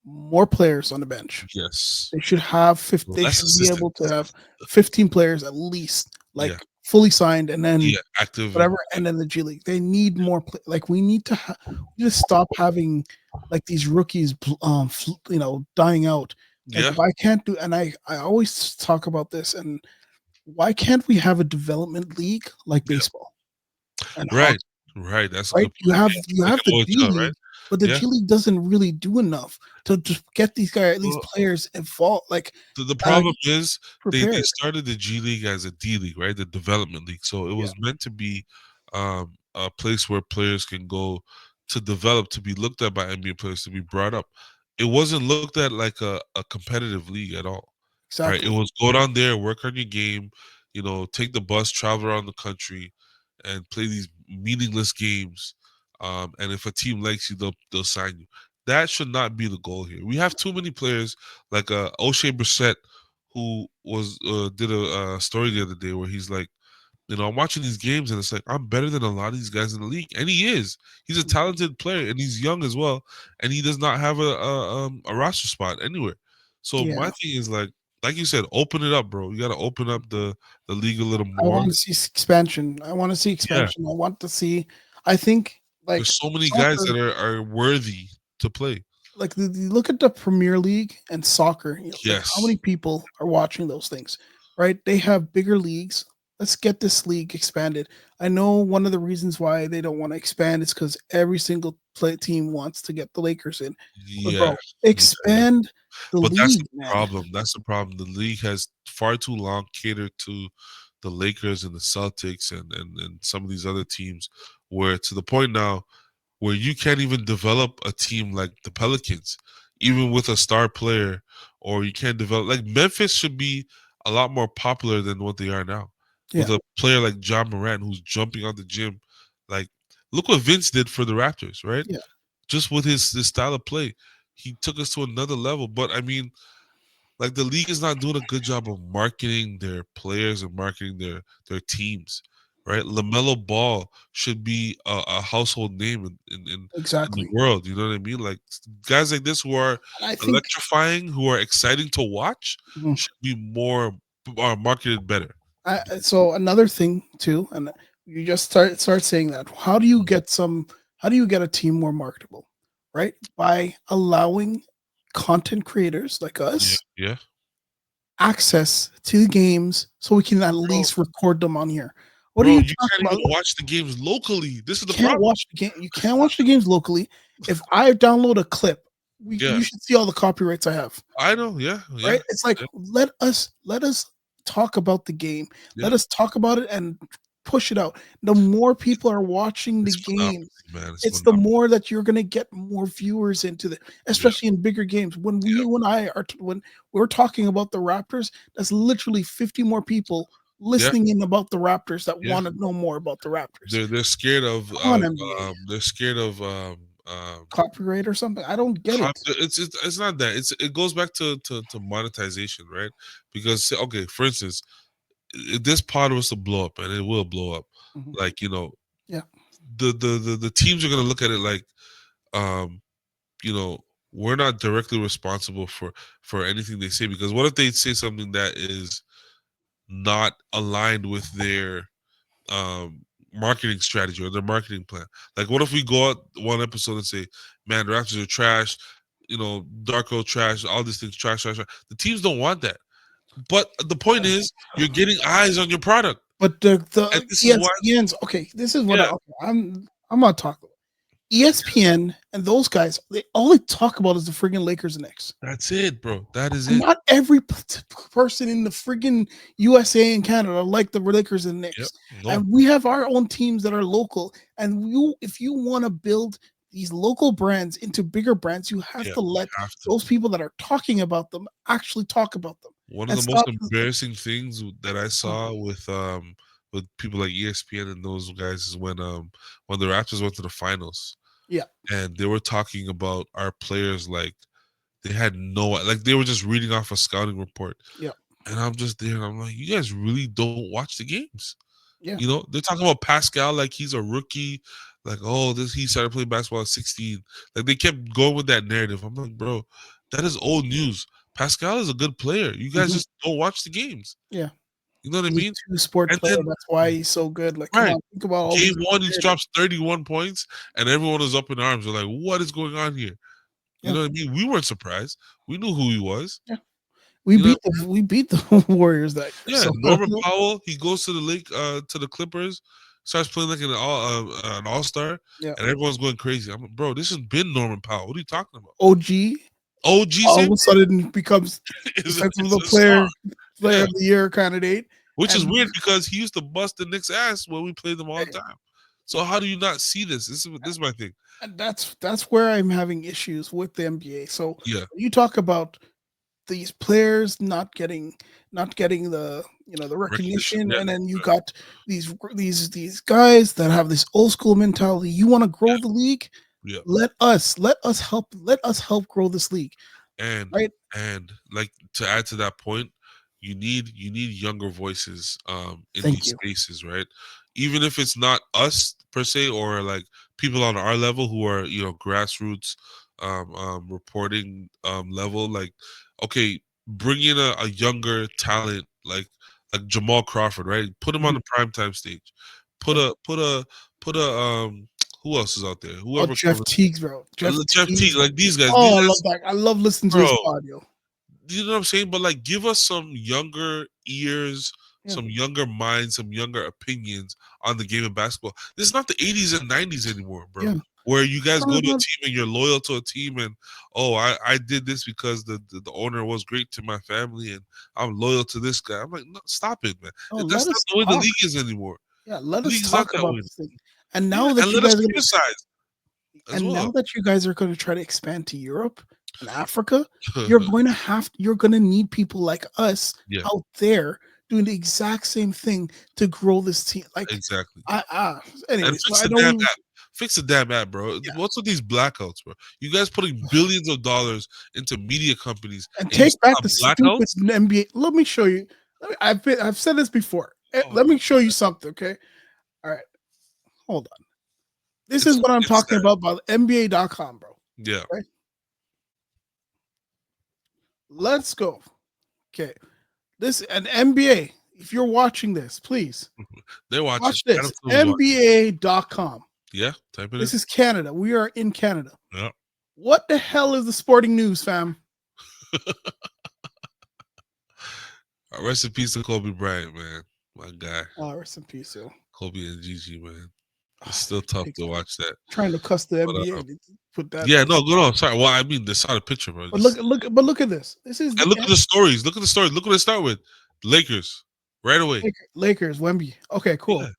more players on the bench. yes, They should have 50, they less should be able to assistants, have 15 players at least, yeah, like fully signed, and then yeah, active whatever, and and then the G League. They need more. Like we need to we need to stop having like these rookies, dying out. Like yeah, why can't do? And I always talk about this. And why can't we have a development league like yeah, baseball and right, hockey? right. That's a Right? good You point. have Yeah, you like have the an G OHL, right? League, but the Yeah. G League doesn't really do enough to just get these Well, players involved, like the uh, problem is they prepared. started the G League as a D League, right? The development league. So it Yeah, was meant to be a place where players can go to develop, to be looked at by NBA players, to be brought up. It wasn't looked at like a competitive league at all, right? It exactly. was go down there, work on your game, take the bus, travel around the country, and play these meaningless games. And if a team likes you, they'll sign you. That should not be the goal here. We have too many players like O'Shea Brissett, who was did a story the other day where he's like, I'm watching these games and it's like I'm better than a lot of these guys in the league, and he is. He's a talented player and he's young as well, and he does not have a roster spot anywhere. So my Yeah. thing is like you said, open it up, bro. You got to open up the league a little I more. want to see expansion. I want to see Yeah, expansion. I want to see. I think like there's so many guys soccer, that are worthy to play. like you look at the Premier League and soccer. Like how Yes. many people are watching those things, right? They have bigger leagues. Let's get this league expanded. I know one of the reasons why they don't want to expand is because every single team wants to get the Lakers in. But Yeah. bro, Yeah. expand the But that's the league, man. problem. That's the problem. The league has far too long catered to the Lakers and the Celtics and some of these other teams, where to the point now where you can't even develop a team like the Pelicans, even with a star player, or you can't develop like Memphis should be a lot more popular than what they are now. With Yeah, a player like John Morant who's jumping out the gym. Like, look what Vince did for the Raptors, right? yeah, Just with his style of play. He took us to another level. But I mean, like the league is not doing a good job of marketing their players and marketing their teams, right? Lamelo Ball should be a household name in the exactly. world. You know what I mean? Like guys like this who are And I think electrifying, who are exciting to watch, mhm. should be more are marketed better. So another thing too, and you just start saying that. How do you get some? How do you get a team more marketable? Right, by allowing content creators like Yeah, us yeah, access to the games, so we can at bro, least record them on here. What are bro. you You talking can't even about? watch the games locally. This is the Can't problem. watch the game. You can't watch the games locally. If I download a clip, Yeah, You should see all the copyrights I have. I know. Yeah, yeah, Right? It's like yeah. let us talk about the game. Yeah. Let us talk about it and push it out. The more people are watching the It's games, monopoly, man. It's it's the monopoly. more that you're gonna get more viewers into the, Yeah, especially in bigger games. When yeah, you and I are when we're talking about the Raptors, that's literally 50 more people yeah, listening in about the Raptors that yeah. want to know more about the Raptors. They're scared Come on, NBA. they're scared of Copyright or something. I don't get it. it's not that. It goes back to monetization, right? Because okay, for instance, if this pod was to blow up, and it will blow up, Mhm. like Yeah. the teams are gonna look at it like, um, you know, we're not directly responsible for anything they say, because what if they say something that is not aligned with their marketing strategy or their marketing plan? Like, what if we go out one episode and say, "Man, the Raptors are trash," Darko trash, all these things trash, trash, trash. The teams don't want that. But the point is, you're getting eyes on your product, But and the this is why. ESPN's okay. This is what Yeah, I'm not talking. ESPN and those guys, all they talk about is the friggin' Lakers and Knicks. that's it, bro. That is And it. not every person in the friggin' USA and Canada like the Lakers and Yep. Knicks. No, And we have our own teams that are local. And if you want to build these local brands into bigger brands, you have yeah, to you let have to. those people that are talking about them actually talk about them One of and the most stop. embarrassing things that I Oh, saw with people like ESPN and those guys is when the Raptors went to the finals, yeah, and they were talking about our players like they had no, like they were just reading off a scouting report. yeah, And I'm just there and I'm like, you guys really don't watch the games. yeah. They're talking about Pascal like he's a rookie, like, oh, this he started playing basketball at 16. Like they kept going with that narrative. I'm like, bro, that is old news. Pascal is a good player. You guys Mhm. just don't watch the games. Yeah. You know what I He's mean? a two-sport And player. then That's why he's so good. Like, come right, on, think about all game these one, he narratives. drops 31 points, and everyone is up in arms. They're like, what is going on here? You Yeah, know what I mean? We weren't surprised. We knew who he was. yeah. You know, We beat the Warriors that year. yeah, So Norman Powell, he goes to the to the Clippers, starts playing like an all-star, yeah, and everyone's going crazy. I'm like, bro, this has been Norman Powell. What are you talking about? OG OG all same of a sudden becomes thing is defensive it's the a star. player Yeah, of the year candidate. which is And weird because he used to bust the Knicks' ass when we played them all the eh, time. So how do you not see this? This is my thing. and that's where I'm having issues with the NBA. So Yeah, you talk about these players not getting the the recognition. recognition, Yeah, and then you got these guys that have this old school mentality. You want to grow the league? yeah. Let us help grow this league, and right? and like, to add to that point, you need younger voices in Thank these you. spaces, right? Even if it's not us per se, or like people on our level who are grassroots reporting level, like, okay, bring in a younger talent like Jamal Crawford, right? Put him on Mhm. the primetime stage. put Yeah. a put a put a who else is out there? Oh, Whoever Jeff covers Teagues, bro. Jeff Jeff T, Teagues. like these Oh, I love guys, that. I love listening to his bro. audio. You know what I'm saying? But like, give us some younger ears, Yeah. some younger minds, some younger opinions on the game of basketball. This is not the 80s and 90s anymore, bro. Yeah. Where you guys Talk go to a about team and you're loyal to a team, and oh, I did this because the owner was great to my family, and I'm loyal to this guy. I'm like, no, stop it, man. oh, let That's not us the way the talk. league is anymore. Yeah, let The us league is not talk that about way. this thing. And Yeah, now and that you let us guys are gonna criticize as and well. now that you guys are going to try to expand to Europe and Africa, you're going to need people like us Yeah, out there doing the exact same thing to grow this team. Like exactly. I And anyways, so fix I the don't damn even app. Fix the damn app, bro. yeah. What's with these blackouts, bro? You guys putting billions of dollars into media companies, And and you take still back have the stupid blackouts? NBA. Let me show you. I've said this before. Oh Let my, me show you something, okay? All right. Hold on. This is it's what I'm it's talking sad. about NBA.com, bro. Yeah, Okay? Let's go. Okay. This an NBA. If you're watching this, please they're watching. watch this. Adam Silver's watching. NBA.com. Yeah, type it in. This is Canada. We are in Canada. Yeah. What the hell is the sporting news, fam? Rest in peace to Kobe Bryant, man. My guy, Oh, rest in peace, yo. Kobe and Gigi, man. It's still tough to watch that. Trying to cuss the But, NBA. Put that. yeah, no. Sorry. Well, I mean, they saw the picture, bro. But look at this. This is And look at the stories. Look at the stories. Look what they start with. Lakers, right away. Lakers, Wemby. Okay, cool. Yeah.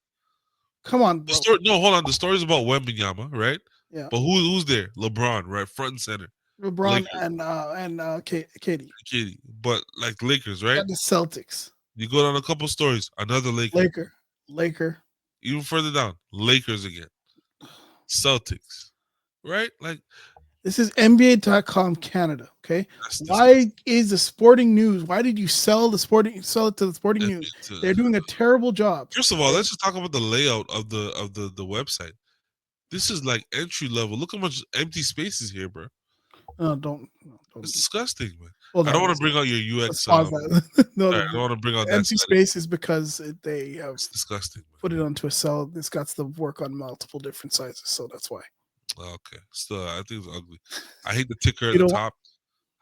Come on, bro. No, hold on. The story's about Wembanyama, right? Yeah. But who's there? LeBron, right? Front and center. LeBron Lakers. and Katie. But like Lakers, right? And the Celtics. You go down a couple stories. Another Laker. Laker. Even further down, Lakers again. Celtics, right? Like this is NBA.com Canada. Okay. Why is the sporting news? Why did you sell it to the sporting news? They're doing a terrible job. First of all, let's just talk about the layout of the website. This is like entry level. Look how much empty space is here, bro. Don't. It's disgusting, man. Well, I don't want to bring out your UX. No, I don't want to bring out that empty space is because they have it's disgusting. Man. Put it onto a cell. It's got to work on multiple different sizes, so that's why. Okay, still, I think it's ugly. I hate the ticker at the top.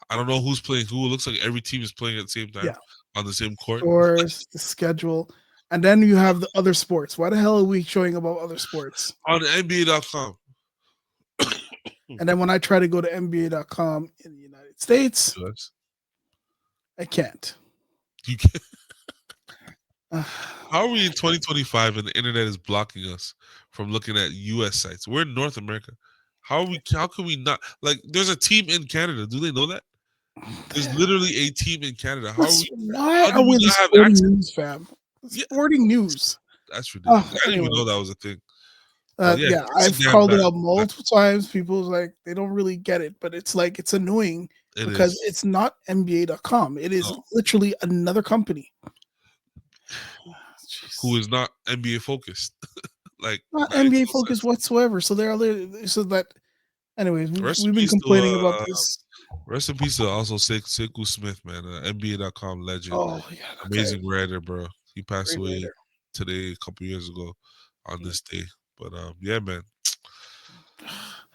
I don't know who's playing who. It looks like every team is playing at the same time on the same court. Scores, the schedule, and then you have the other sports. Why the hell are we showing about other sports on NBA.com? And then when I try to go to NBA.com in the United States, I can't. You can't. How are we in 2025 and the internet is blocking us from looking at U.S. sites? We're in North America. How can we not? Like, there's a team in Canada. Do they know that? There's literally a team in Canada. Why are we the sporting news, fam? Sporting news. That's ridiculous. I didn't even know that was a thing. I've called it out multiple times. People like they don't really get it, but it's like it's annoying because it's not NBA.com. It is literally another company who is not NBA focused, like not NBA focused whatsoever. So anyways, we've been complaining about this. Rest in peace to also Sekou Smith, man, NBA.com legend. Oh yeah, amazing writer, bro. He passed away today, a couple years ago, on this day. But yeah, man.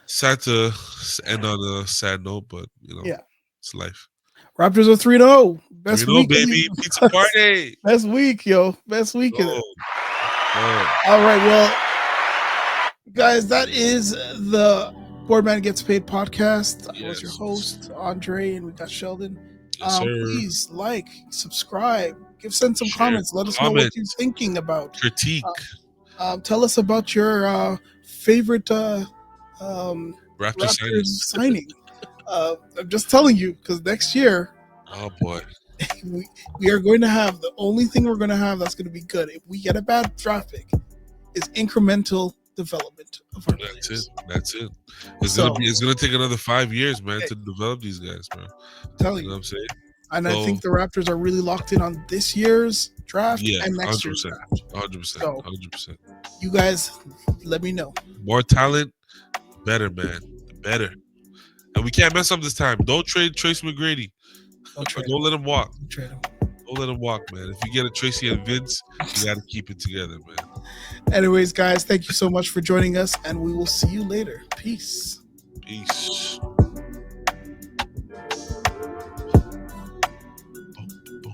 Sad to end on a sad note, but it's life. Raptors are 3-0. Best week, baby. Pizza party. Best week, yo. Best week. All right, well, guys, that is the Boardman Gets Paid podcast. I was your host, Andre, and we got Sheldon. Please like, subscribe, send some comments. Let us know what you're thinking about. Critique. Tell us about your favorite Raptors signing. I'm just telling you, because next year, oh boy, we are going to have the only thing we're going to have that's going to be good. If we get a bad draft pick, is incremental development of our players. That's it. It's gonna take another 5 years, man, to develop these guys, bro. I'm telling you know what I'm saying. And I think the Raptors are really locked in on this year's draft and next year's draft. 100%. You guys, let me know. More talent, better, man. Better. And we can't mess up this time. Don't trade Trace McGrady. Don't let him walk. Don't let him walk, man. If you get a Tracy and Vince, you got to keep it together, man. Anyways, guys, thank you so much for joining us, and we will see you later. Peace. Peace.